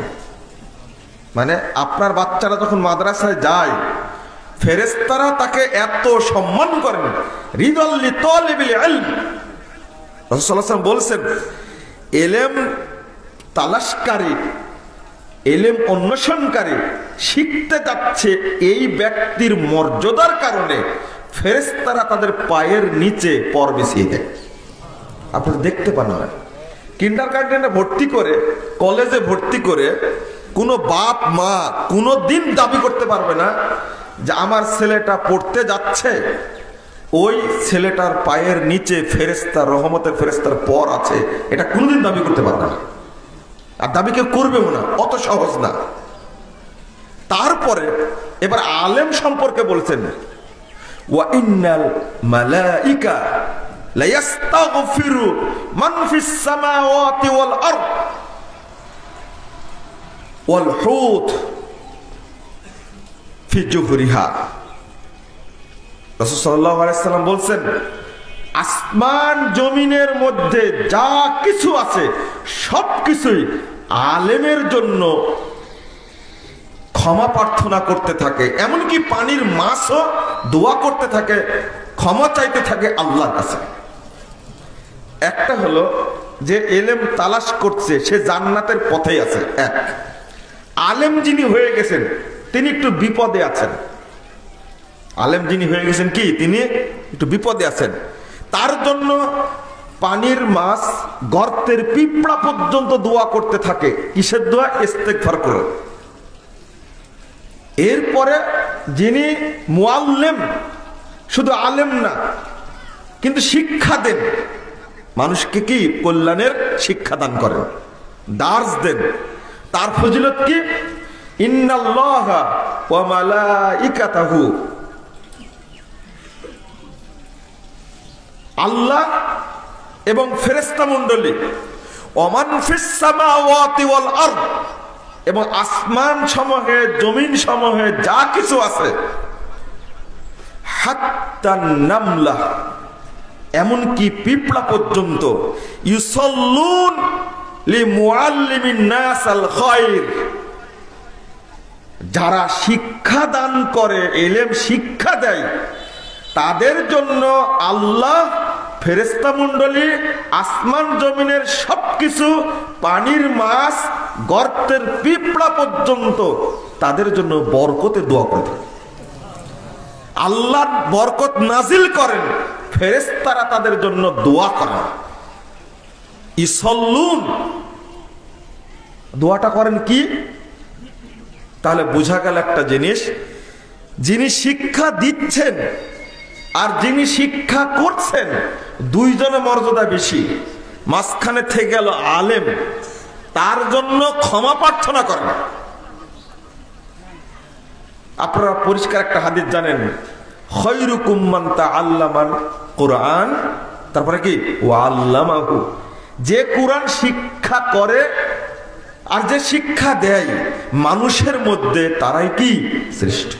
মানে আপনার বাচ্চারা যখন মাদ্রাসায় যায়, ফেরেশতারা তাকে এত সম্মান করেন, রিদাল লিতালিবিল ইলম। রাসূল সাল্লাল্লাহু আলাইহি ওয়াসাল্লাম বলছেন, ইলম তালাশকারী, ইলম অন্বেষণকারী শিখতে যাচ্ছে, এই ব্যক্তির মর্যাদার কারণে ফেরেশতারা তাদের পায়ের নিচে পর বিছিয়ে দেয়। আপনারা দেখতে পান না, কিন্ডারগার্টেনে ভর্তি করে, কলেজে ভর্তি করে কোনো বাপ মা কোনো দিন দাবি করতে পারবে না যে আমার ছেলেটা পড়তে যাচ্ছে, ওই ছেলেটার পায়ের নিচে ফেরেশতা, রহমতের ফেরেশতার পর আছে, এটা কোনোদিন দাবি করতে পারবে না, আর দাবি কেউ করবেও না, অত সহজ না। তারপরে এবার আলেম সম্পর্কে বলছেন, ওয়া ইন্নাল মালাইকা লা ইস্তাগফিরু মান ফিস সামাওয়াতি ওয়াল আরদ ওয়াল হুত ফি জুহরিহা। রাসূল সাল্লাল্লাহু আলাইহি ওয়াসাল্লাম বলছেন, আসমান জমিনের মধ্যে যা কিছু আছে সবকিছুই আলেমের জন্য ক্ষমা প্রার্থনা করতে থাকে, এমনকি পানির মাছও দোয়া করতে থাকে, ক্ষমা চাইতে থাকে আল্লাহর কাছে। একটা হলো যে ইলম তালাশ করছে, সে জান্নাতের পথেই আছে। এক আলেম যিনি হয়ে গেছেন, তিনি একটু বিপদে আছেন। আলেম যিনি হয়ে গেছেন কি, তিনি একটু বিপদে আছেন, তার জন্য পানির মাছ, গর্তের পিঁপড়া পর্যন্ত দোয়া করতে থাকে। কিসের দোয়া? ইস্তেগফার করে। এরপরে যিনি মুআল্লিম, শুধু আলেম না কিন্তু শিক্ষা দেন, মানুষকে কি কল্যাণের শিক্ষা দান করেন, দার্স দেন, তার ফজিলত কি? ইন্নাল্লাহা ওয়া মালাইকাতাহু, আল্লাহ এবং ফেরেশতা মণ্ডলী, ওমান ফিস সামাওয়াতি ওয়াল আরদ, এবং আসমান সমূহে জমিন সমূহে যা কিছু আছে, হাত্তান নামলা, এমনকি পিঁপড়া পর্যন্ত, ইউসাল্লুন লিমুআল্লিমিন নাস আল খায়র, যারা শিক্ষা দান করে, ইলম শিক্ষা দেয়, তাদের জন্য আল্লাহ, ফেরেশতা মণ্ডলী, আসমান জমিনের সবকিছু, পানির মাছ, গর্তের পিঁপড়া পর্যন্ত তাদের জন্য বরকতে দোয়া করে। আল্লাহ বরকত নাজিল করেন, ফেরেশতারা তাদের জন্য দোয়া করেন। ইসল্লুন, দোয়াটা করেন কি? তাহলে বোঝা গেল একটা জিনিস, যিনি শিক্ষা দিচ্ছেন আর যিনি শিক্ষা করছেন দুইজনের মর্যাদা বেশি। মাঝখানে থেকে গেল আলেম, তার জন্য ক্ষমা প্রার্থনা করেন। আপনারা পরিষ্কার একটা হাদিস জানেন, খায়রুকুম মান তাআল্লামাল কুরআন, তারপরে কি ওয়া আল্লামাহু, যে কুরআন শিক্ষা করে আর যে শিক্ষা দেয় মানুষের মধ্যে তারাই কি শ্রেষ্ঠ,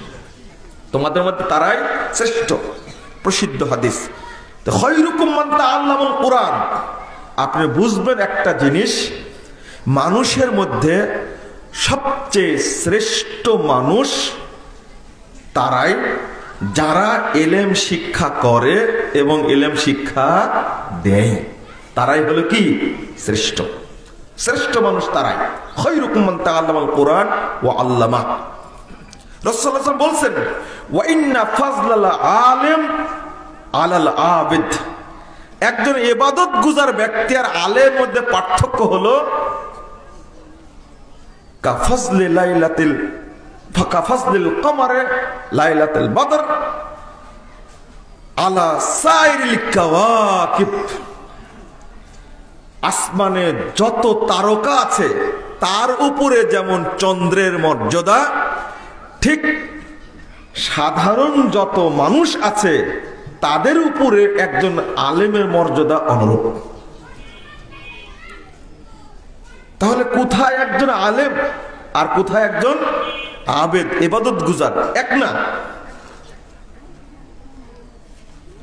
তোমাদের মধ্যে তারাই শ্রেষ্ঠ। প্রসিদ্ধ হাদিস। তো খায়রুকুম মান তাআল্লামাল কুরআন, আপনি বুঝবেন একটা জিনিস, মানুষের মধ্যে সবচেয়ে শ্রেষ্ঠ মানুষ তারাই যারা এলেম শিক্ষা করে এবং এলেম শিক্ষা দেয়, তারাই হলো কি শ্রেষ্ঠ। শ্রেষ্ঠ মানুষ তারাই। খায়রুকুম মান তাআল্লামাল কুরআন ওয়া আল্লামা। রাসূলুল্লাহ সাল্লাল্লাহু আলাইহি ওয়াসাল্লাম বলেন, ওয়া ইন্না ফাযলাল আলিম আলাল আবিদ, একজন ইবাদত গুজার ব্যক্তি আর আলেমের মধ্যে পার্থক্য হলো কাফাজলি লাইলাতিল ফাকাফাজলিল কমারে লাইলাতুল বদর আলা সাইরিল কাওয়াকিব, আসমানে যত তারকা আছে তার উপরে যেমন চন্দ্রের মর্যাদা, ঠিক সাধারণ যত মানুষ আছে তাদের উপরে একজন আলেমের মর্যাদা অনুরূপ। তাহলে কোথায় একজন আলেম আর কোথায় একজন আবেদ, ইবাদত গুজার, এক না।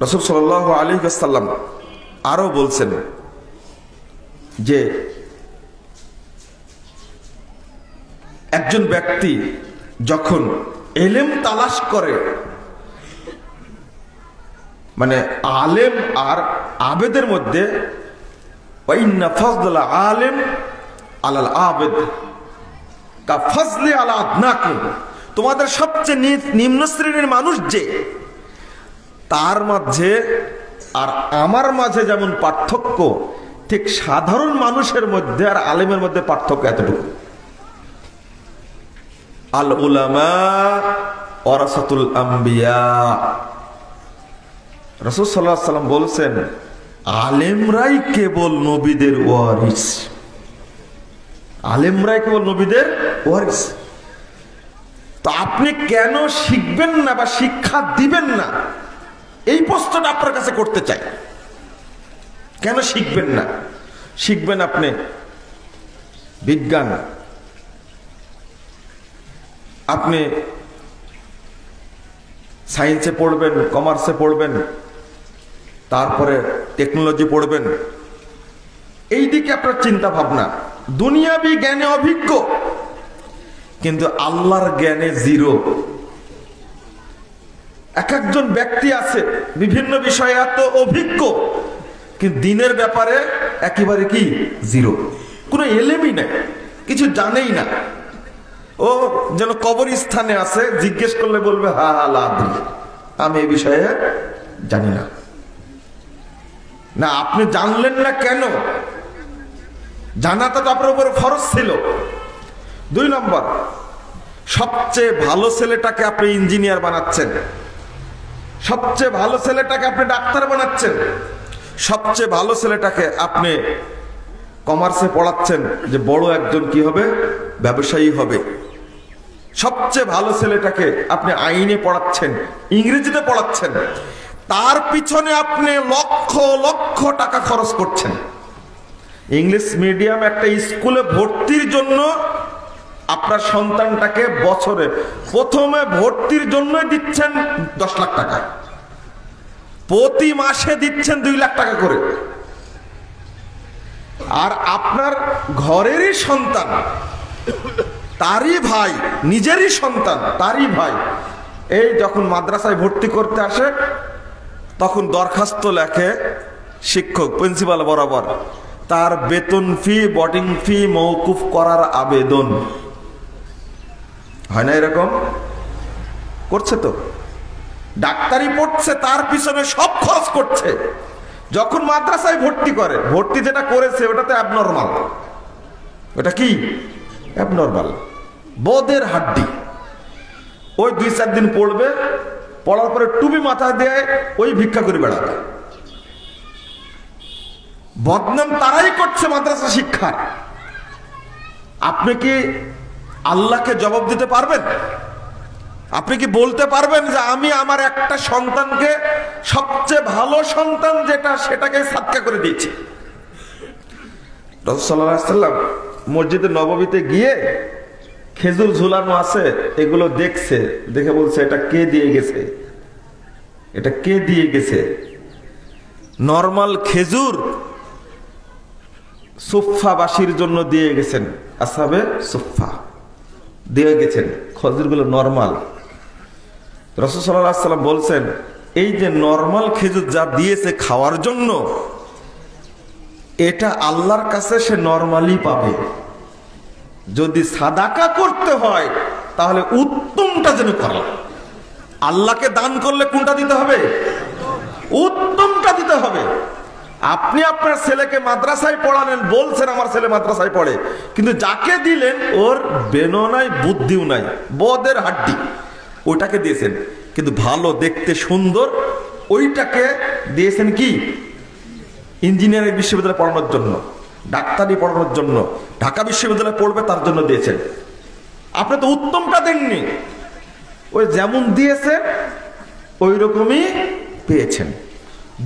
রাসূল সাল্লাল্লাহু আলাইহি ওয়াসাল্লাম আরো বলছেন যে একজন ব্যক্তি যখন এলেম তালাশ করে, মানে আলেম আর আবেদের মধ্যে, ওয়া ইন্না ফাযলা আলিম আলাল আবেদ কা ফাযলি আলা আদনাকুম, তোমাদের সবচেয়ে নিম্ন শ্রেণীর মানুষ যে, তার মাঝে আর আমার মাঝে যেমন পার্থক্য, ঠিক সাধারণ মানুষের মধ্যে আর আলেমের মধ্যে পার্থক্য এতটুকু। আল উলামা ওয়ারাসাতুল আম্বিয়া, রাসূল সাল্লাল্লাহু আলাইহি ওয়াসাল্লাম বলছেন আলেমরাই কেবল নবীদের ওয়ারিস, আলেমরাই কেবল নবীদের ওয়ারিস। তো আপনি কেন শিখবেন না বা শিক্ষা দিবেন না, এই প্রশ্নটা আপনার কাছে করতে চাই। কেন শিখবেন না? শিখবেন আপনি বিজ্ঞান, আপনি সায়েন্সে পড়বেন, কমার্সে পড়বেন, তারপরে টেকনোলজি পড়বেন, এই দিকে আপনার চিন্তা ভাবনা। দুনিয়াবি জ্ঞানে অভিজ্ঞ, কিন্তু আল্লাহর জ্ঞানে জিরো। এক একজন ব্যক্তি আছে বিভিন্ন বিষয়ে এত অভিজ্ঞ, কিন্তু দিনের ব্যাপারে একেবারে কি জিরো, কোনো এলেমই নেই, কিছু জানেই না। ও যেন কবরস্থানে আছে, জিজ্ঞেস করলে বলবে হা হা লাদ্রি, আমি এই বিষয়ে জানি না। না, আপনি জানলেন না কেন? জানাটা তো আপনার উপর ফরজ ছিল। 2 নম্বর, সবচেয়ে ভালো ছেলেটাকে আপনি ইঞ্জিনিয়ার বানাচ্ছেন, সবচেয়ে ভালো ছেলেটাকে আপনি ডাক্তার বানাচ্ছেন, সবচেয়ে ভালো ছেলেটাকে আপনি কমার্সে পড়াচ্ছেন যে বড় একজন কি হবে, ব্যবসায়ী হবে। সবচেয়ে ভালো ছেলেটাকে আপনি আইনে পড়াচ্ছেন, ইংরেজিতে পড়াচ্ছেন, তার পিছনে আপনি লক্ষ লক্ষ টাকা খরচ করছেন। ইংলিশ মিডিয়াম একটা স্কুলে ভর্তির জন্য আপনার সন্তানটাকে বছরে প্রথমে ভর্তির জন্যই দিচ্ছেন 10 লাখ টাকা, প্রতি মাসে দিচ্ছেন 2 লাখ টাকা করে। আর আপনার ঘরেরই সন্তান, তারই ভাই, নিজেরই সন্তান, তারই ভাই, এই যখন মাদ্রাসায় ভর্তি করতে আসে তখন দরখাস্ত লেখে শিক্ষক প্রিন্সিপাল বরাবর, তার বেতন ফি, বোর্ডিং ফি মওকুফ করার আবেদন। হয় না এরকম? করছে তো? ডাক্তারি পড়ছে, তার পিছনে সব খরচ করছে। যখন মাদ্রাসায় ভর্তি করে, ভর্তি যেটা করেছে ওটাতে অ্যাবনর্মাল। ওটা কি অ্যাবনর্মাল, বদের হাড্ডি। ওই 2-4 দিন পড়বে, পড়ার পরে টুপি মাথায় দেয়, ওই ভিক্ষা করে বেড়াবে। বদনাম তারাই করছে মাদ্রাসা শিক্ষার। আপনি কি আল্লাহকে জবাব দিতে পারবেন? আপনি কি বলতে পারবেন যে আমি আমার একটা সন্তানকে সবচেয়ে ভালো সন্তান যেটা সেটাকে সাদকা করে দিয়েছি? রাসূল সাল্লাল্লাহু আলাইহি ওয়াসাল্লাম মসজিদে নববীতে গিয়ে খেজুর ঝুলানো আছে, এগুলো দেখছে, দেখে বলছে এটা কে দিয়ে গেছে, এটা কে দিয়ে গেছে? নরমাল খেজুর সুফফাবাসীর জন্য দিয়ে গেছেন, আসহাবে সুফফা দিয়ে গেছেন, খেজুরগুলো নরমাল। রাসূল সাল্লাল্লাহু আলাইহি ওয়াসাল্লাম বলছেন এই যে নরমাল খেজুর যা দিয়েছে খাওয়ার জন্য, এটা আল্লাহর কাছে সে নরমালি পাবে। যদি সাদাকা করতে হয় তাহলে উত্তমটা যেন করে। আল্লাহকে দান করলে কোনটা দিতে হবে? উত্তমটা দিতে হবে। আপনি আপনার ছেলেকে মাদ্রাসায় পড়ালেন, বলছেন আমার ছেলে মাদ্রাসায় পড়ে, কিন্তু যাকে দিলেন ওর বেনো নাই, বুদ্ধিও নাই, বদের হাড্ডি, ওইটাকে দিয়েছেন। কিন্তু ভালো দেখতে সুন্দর ওইটাকে দিয়েছেন কি ইঞ্জিনিয়ারিং বিশ্ববিদ্যালয়ে পড়ানোর জন্য, ডাক্তারি পড়ানোর জন্য, ঢাকা বিশ্ববিদ্যালয়ে পড়বে তার জন্য দিয়েছেন। আপনি তো উত্তমটা দেননি, ওই যেমন দিয়েছে ওই রকমই পেয়েছেন।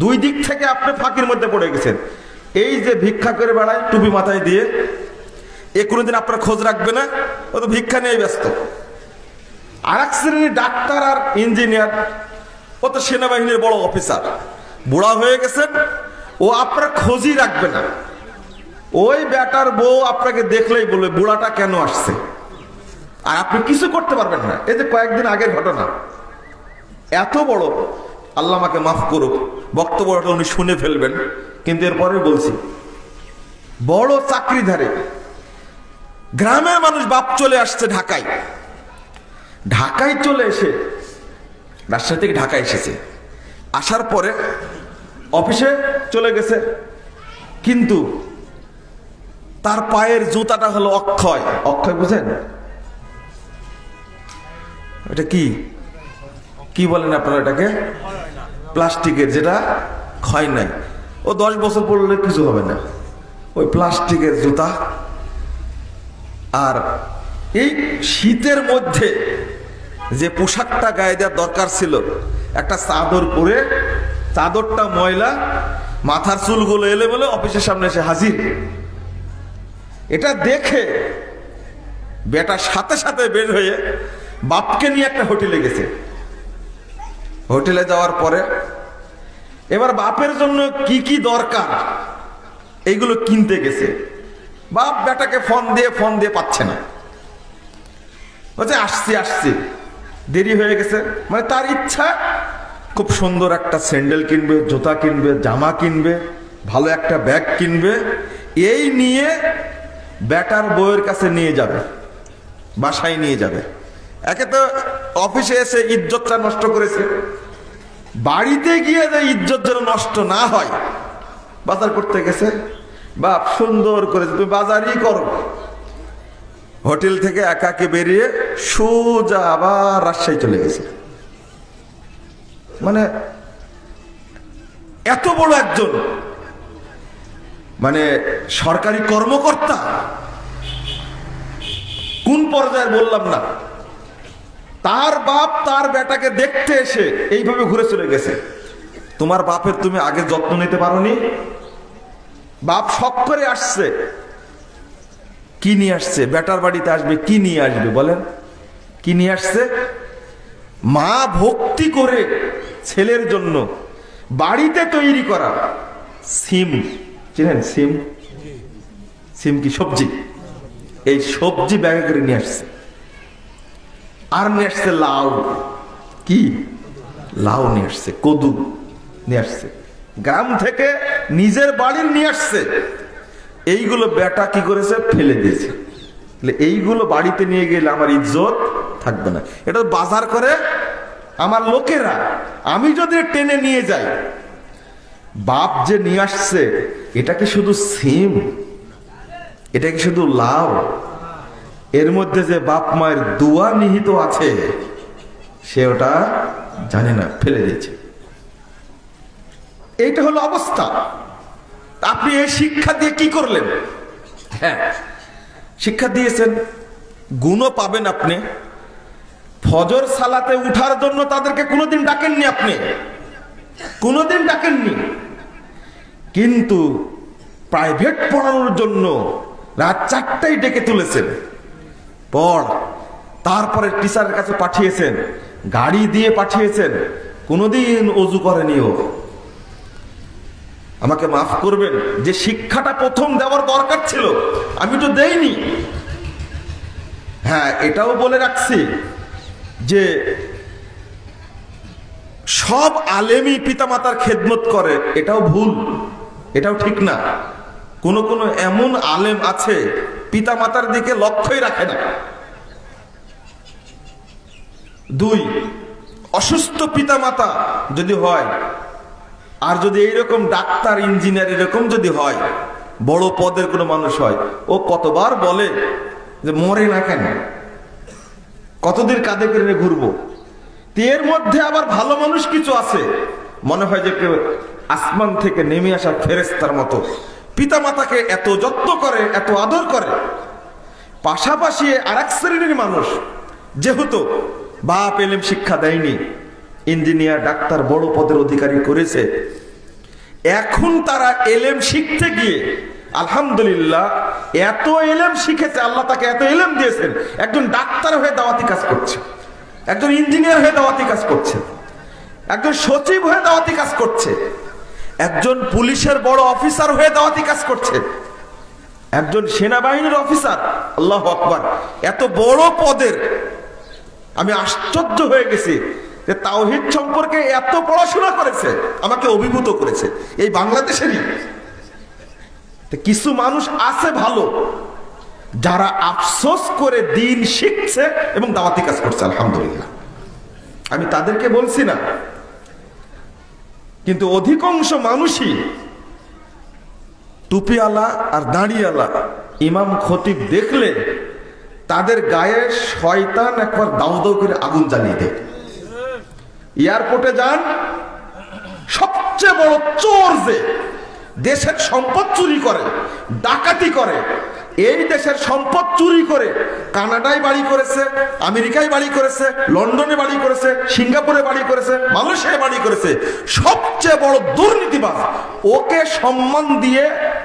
দুই দিক থেকে আপনি ফাঁকির মধ্যে পড়ে গেছেন। এই যে ভিক্ষা করে বেড়ায় টুপি মাথায় দিয়ে, এ কোনোদিন আপনার খোঁজ রাখবে না, ও তো ভিক্ষা নিয়ে ব্যস্ত। আর এক শ্রেণীর ডাক্তার আর ইঞ্জিনিয়ার, ও তো সেনাবাহিনীর বড় অফিসার, বুড়া হয়ে গেছেন, ও আপনার খোঁজই রাখবে না। ওই বেটার বউ আপনাকে দেখলেই বলবে বুড়াটা কেন আসছে, আর আপনি কিছু করতে পারবেন না। এই যে কয়েকদিন আগের ঘটনা, এত বড়, আল্লাহ আমাকে মাফ করুক, বক্তব্যটা উনি শুনে ফেলবেন, কিন্তু এরপরে বলছি, বড় চাকরিধারে গ্রামের মানুষ, বাপ চলে আসছে ঢাকায়, ঢাকায় চলে এসে রাজশাহী থেকে ঢাকায় এসেছে, আসার পরে অফিসে চলে গেছে, কিন্তু তার পায়ের জুতাটা হলো অক্ষয়। অক্ষয় বুঝেন? এটা কি কি বলেন আপনারা এটাকে? প্লাস্টিকের, যেটা ক্ষয় নাই। ও 10 বছর পড়লে কিছু হবে না, ওই প্লাস্টিকের জুতা। আর এই শীতের মধ্যে যে পোশাকটা গায়ে দেওয়ার দরকার ছিল, একটা চাদর পরে, চাদরটা ময়লা, মাথার চুলগুলো এলোমেলো, অফিসের সামনে এসে হাজির। এটা দেখে বেটা সাথে সাথে বের হয়ে বাপকে নিয়ে একটা হোটেলে গেছে। হোটেলে যাওয়ার পরে এবার বাপের জন্য কি কি দরকার এইগুলো কিনতে গেছে। বাপ বেটাকে ফোন দিয়ে পাচ্ছে না, বলছে আসছি আসছি, দেরি হয়ে গেছে। মানে তার ইচ্ছা খুব সুন্দর একটা স্যান্ডেল কিনবে, জুতা কিনবে, জামা কিনবে, ভালো একটা ব্যাগ কিনবে, এই নিয়ে বেটার বউয়ের কাছে নিয়ে যাবে, বাসায় নিয়ে যাবে। একে তো অফিসে এসে ইজ্জতটা নষ্ট করেছে, বাড়িতে গিয়ে যে ইজ্জত যেন নষ্ট না হয়, বাজার করতে গেছে। বাপ সুন্দর করে, তুমি বাজারই করো। হোটেল থেকে একাকে বেরিয়ে সোজা আবার রাজশাহী চলে গেছে। মানে এত বড় একজন মানে সরকারি কর্মকর্তা, কোন পর্যায়ে বললাম না, তার বাপ তার বেটাকে দেখতে এসে এইভাবে ঘুরে চলে গেছে। তোমার বাপের তুমি আগে যত্ন নিতে পারোনি। বাপ শখ করে আসছে, কি নিয়ে আসছে? বেটার বাড়িতে আসবে, কি নিয়ে আসবে বলেন? কি নিয়ে আসছে? মা ভক্তি করে ছেলের জন্য বাড়িতে তৈরি করা সিম, চিনেন সিম? সিম কি সবজি? এই সবজি ব্যাগে করে নিয়ে আসছে। আর নিয়ে আসছে লাউ, কি লাউ নিয়ে আসছে, কদু নিয়ে আসছে, গ্রাম থেকে নিজের বাড়ির নিয়ে আসছে। এইগুলো বেটা কি করেছে? ফেলে দিয়েছে। এইগুলো বাড়িতে নিয়ে গেলে আমার ইজ্জত থাকবে না। এটা বাজার করে আমার লোকেরা, আমি যদি টেনে নিয়ে যাই, বাপ যে নিয়ে আসছে এটা কি শুধু সিম, এটা কি শুধু লাউ, এর মধ্যে যে বাপ মায়ের দোয়া নিহিত আছে সে ওটা জানে না, ফেলে দিয়েছে। এইটা হলো অবস্থা। আপনি এই শিক্ষা দিয়ে কি করলেন? হ্যাঁ, শিক্ষা দিয়েছেন, গুণও পাবেন আপনি। ফজর সালাতে উঠার জন্য তাদেরকে কোনোদিন ডাকেননি, আপনি কোনোদিন ডাকেননি, কিন্তু প্রাইভেট পড়ানোর জন্য রাত 4টায় ডেকে তুলেছেন, পড়। তারপরে টিচারের কাছে পাঠিয়েছেন, গাড়ি দিয়ে পাঠিয়েছেন, কোনোদিন অজু করেনিও। আমাকে মাফ করবেন, যে শিক্ষাটা প্রথম দেওয়ার দরকার ছিল আমি তো দেইনি। হ্যাঁ, এটাও বলে রাখছি যে সব আলেমই পিতামাতার খেদমত করে, এটাও ভুল, এটাও ঠিক না। কোন কোন এমন আলেম আছে পিতামাতার দিকে লক্ষ্যই রাখে না। 2, অসুস্থ পিতামাতা যদি হয়, আর যদি এইরকম ডাক্তার ইঞ্জিনিয়ার এরকম যদি হয়, বড় পদের কোনো মানুষ হয়, ও কতবার বলে যে মরে না কেন, কতদিন কাঁধে করে ঘুরবো। এর মধ্যে আবার ভালো মানুষ কিছু আছে, মনে হয় যে কেউ আসমান থেকে নেমে আসা ফেরেশতার মতো পিতামাতাকে এত যত্ন করে, এত আদর করে। পাশাপাশি আরেক শ্রেণীর মানুষ, যেহেতু বাপ এলেম শিক্ষা দেয়নি, ইঞ্জিনিয়ার ডাক্তার বড় পদের অধিকারী করেছে, এখন তারা এলেম শিখতে গিয়ে আলহামদুলিল্লাহ এত এলেম শিখেছে, আল্লাহ তাকে এত এলেম দিয়েছেন, একজন ডাক্তার হয়ে দাওয়াতি কাজ করছে, একজন ইঞ্জিনিয়ার হয়ে দাওয়াতি কাজ করছে, একজন সচিব হয়ে দাওয়াতি কাজ করছে, একজন পুলিশের বড় অফিসার হয়ে দাওয়াতি কাজ করছে, একজন সেনাবাহিনীর অফিসার। আল্লাহু আকবার, এত বড় পদের। আমি আশ্চর্য হয়ে গেছি যে তাওহীদ সম্পর্কে এত পড়াশোনা করেছে, আমাকে অভিভূত করেছে এই বাংলাদেশেরই। কিছু মানুষ আছে ভালো, যারা আফসোস করে দিন শিখছে এবং দাওয়াতি কাজ করছে, আলহামদুলিল্লাহ, আমি তাদেরকে বলছি না। কিন্তু অধিকাংশ মানুষই টুপিওয়ালা আর দাঁড়িওয়ালা ইমাম খতিব দেখলে তাদের গায়ে শয়তান একবার দাউ দাউ করে আগুন জ্বালিয়ে দেয়। এয়ারপোর্টে যান, সবচেয়ে বড় চোর যে দেশের সম্পদ চুরি করে, ডাকাতি করে, এই দেশের সম্পদ চুরি করে কানাডায় বাড়ি করেছে, আমেরিকায় বাড়ি করেছে, লন্ডনে বাড়ি করেছে, সিঙ্গাপুরে বাড়ি করেছে, মালয়েশিয়ায় বাড়ি করেছে, সবচেয়ে বড় দুর্নীতিবাজ, ওকে সম্মান দিয়ে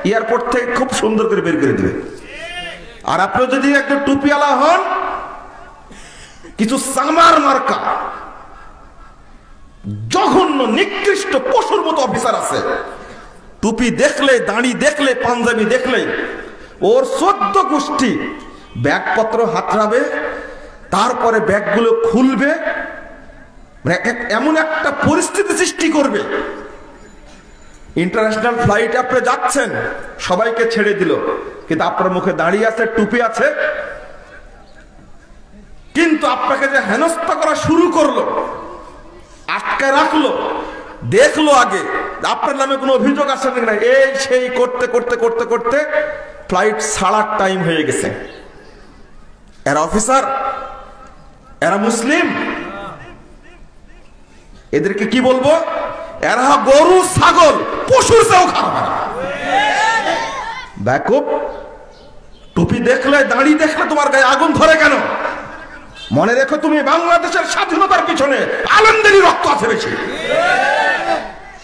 এয়ারপোর্ট থেকে খুব সুন্দর করে বের করে দেবে। আর আপনি যদি একটা টুপিওয়ালা হন, কিছু সামার মার্কা জঘন্য নিকৃষ্ট পশুর মতো অফিসার আছে, টুপি দেখলে, দাড়ি দেখলে, পাঞ্জাবি দেখলে ওর 14 গোষ্ঠী ব্যাগপত্র হাতড়াবে, তারপরে ব্যাগগুলো খুলবে, এমন একটা পরিস্থিতি সৃষ্টি করবে। ইন্টারন্যাশনাল ফ্লাইটে আপনি যাচ্ছেন, সবাইকে ছেড়ে দিল, কিন্তু আপনার মুখে দাঁড়িয়ে আছে, টুপি আছে, কিন্তু আপনাকে যে হেনস্থা করা শুরু করলো, আটকে রাখলো, দেখলো আগে আপনার নামে কোনো অভিযোগ আছে না, এই সেই করতে করতে করতে করতে ফ্লাইট ছাড়ার টাইম হয়ে গেছে। এরা অফিসার, এরা মুসলিম, এদেরকে কি বলবো? এরা গরু ছাগল পশুর চেয়েও খারাপ। ব্যাকআপ টুপি দেখলে, দাড়ি দেখলে তোমার গায়ে আগুন ধরে কেন? মনে রেখো, তুমি বাংলাদেশের স্বাধীনতার পিছনে আলেমদেরই রক্ত আছে বেশি।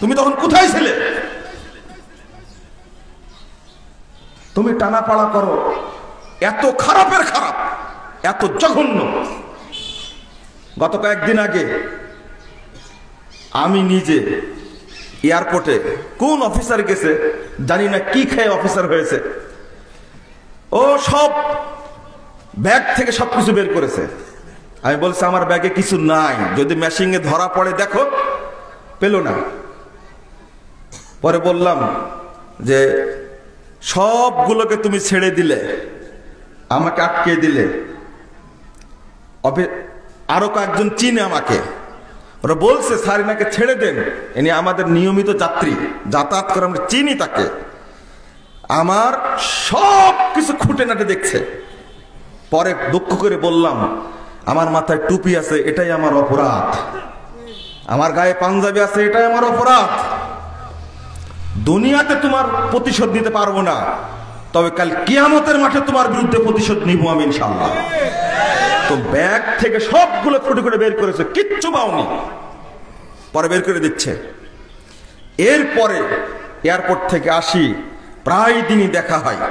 তুমি তখন কোথায় ছিলে? তুমি টানাপাড়া করো, এত খারাপের খারাপ, এত জঘন্য। গত কয়েকদিন আগে আমি নিজে এয়ারপোর্টে, কোন অফিসার গেছে জানি না, কি খেয়ে অফিসার হয়েছে, ও সব ব্যাগ থেকে সবকিছু বের করেছে। আমি বলছি আমার ব্যাগে কিছু নাই, যদি মেশিনে ধরা পড়ে দেখো। পেল না। পরে বললাম যে সবগুলোকে তুমি ছেড়ে দিলে, আমাকে আটকে দিলে, আরো কয়েকজন চিনে আমাকে, ওরা বলছে স্যার এনাকে ছেড়ে দেন, ইনি আমাদের নিয়মিত যাত্রী, যাতায়াত করে, আমরা চিনি তাকে। আমার সব কিছু খুঁটে নাটে দেখছে। পরে দুঃখ করে বললাম, আমার মাথায় টুপি আছে, এটাই আমার অপরাধ, আমার গায়ে পাঞ্জাবি আছে, এটাই আমার অপরাধ। দুনিয়াতে তোমার প্রতিশোধ নিতে পারবো না, তবে কাল কিয়ামতের মাঠে তোমার বিরুদ্ধে প্রতিশোধ নিব আমি ইনশাআল্লাহ। তো ব্যাগ থেকে সবগুলো খুঁটে খুঁটে বের করেছে, কিচ্ছু পাওনি। পরে বের করে দিচ্ছে। এরপরে এয়ারপোর্ট থেকে আসি, প্রায় দিনই দেখা হয়।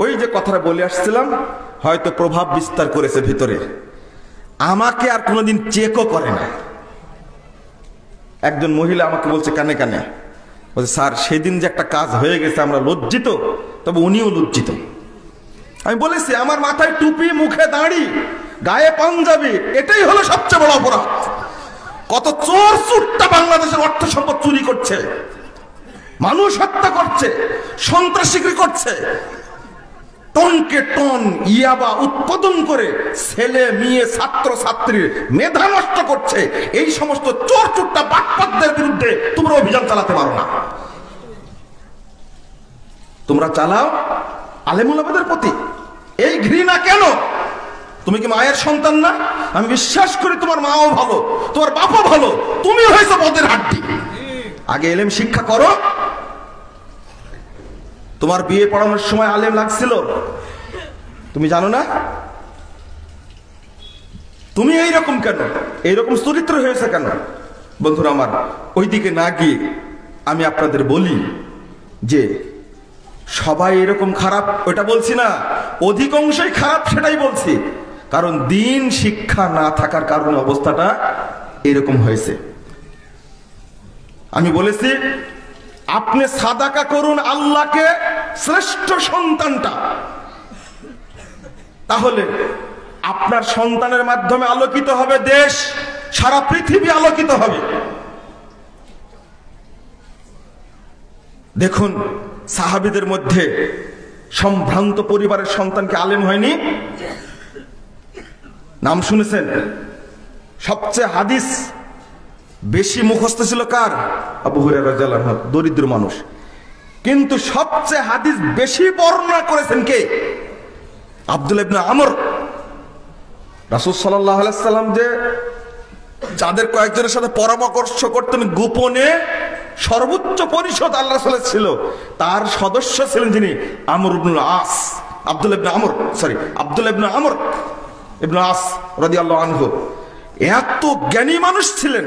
ওই যে কথাটা বলে আসছিলাম, হয়তো প্রভাব বিস্তার করেছে ভিতরে। আমাকে আর কোনোদিন চেকও করে না। একজন মহিলা আমাকে বলছে কানে কানে, বলছে স্যার সেদিন যে একটা কাজ হয়ে গেছে আমরা লজ্জিত, তবে উনিও লজ্জিত। আমি বলেছি আমার মাথায় টুপি, মুখে দাড়ি, গায়ে পাঞ্জাবি, এটাই হলো সবচেয়ে বড় অপরাধ। কত চোর চুরটা বাংলাদেশের অর্থ সম্পদ চুরি করছে, মানুষ হত্যা করছে, সন্ত্রাসী করছে, টনকে টন ইয়াবা উৎপাদন করে ছেলে মেয়ে ছাত্র ছাত্রীর মেধা নষ্ট করছে। এই সমস্ত চোর চুরটা বাটপাতদের বিরুদ্ধে তোমরা অভিযান চালাতে পারো না। তোমরা চালাও আলেমুল আমাদের প্রতি এই ঘৃণা কেন? তুমি কি মায়ের সন্তান না? আমি বিশ্বাস করি তোমার মাও ভালো, তোমার বাপও ভালো, তুমি হয়েছে বদের হাড্ডি। আগে এলেম শিক্ষা করো। তোমার বিয়ে পড়ানোর সময় আলেম লাগছিল, তুমি জানো না? তুমি এইরকম কেন, এইরকম চরিত্র হয়েছে কেন? বন্ধুরা আমার, ওইদিকে না গিয়ে আমি আপনাদের বলি যে সবাই এরকম খারাপ ওটা বলছি না, অধিকাংশই খারাপ সেটাই বলছি। কারণ দিন শিক্ষা না থাকার কারণে অবস্থাটা এরকম হয়েছে। আমি বলেছি আপনি সাদাকা করুন আল্লাহকে শ্রেষ্ঠ সন্তানটা, তাহলে আপনার সন্তানের মাধ্যমে আলোকিত হবে দেশ, সারা পৃথিবী আলোকিত হবে। দেখুন সাহাবীদের মধ্যে সম্ভ্রান্ত পরিবারের সন্তানকে আলেম হয়নি? নাম শুনেছেন? সবচেয়ে হাদিস বেশি মুখস্থ ছিল কার? আবু হুরায়রা রাদিয়াল্লাহু আনহু, দরিদ্র মানুষ। কিন্তু সবচেয়ে হাদিস বেশি বর্ণনা করেছেন কে? আব্দুল্লাহ ইবনে আমর। রাসূল সাল্লাল্লাহু আলাইহি সাল্লাম যে যাদের কয়েকজনের সাথে পরামর্শ করতেন গোপনে, সর্বোচ্চ পরিষদ আল্লাহ রাসূলের ছিল, তার সদস্য ছিলেন যিনি আমর ইবনুল আস, আব্দুল্লাহ ইবনে আমর, আব্দুল্লাহ ইবনে আমর ইবনে আস রাদিয়াল্লাহু আনহু। এত জ্ঞানী মানুষ ছিলেন।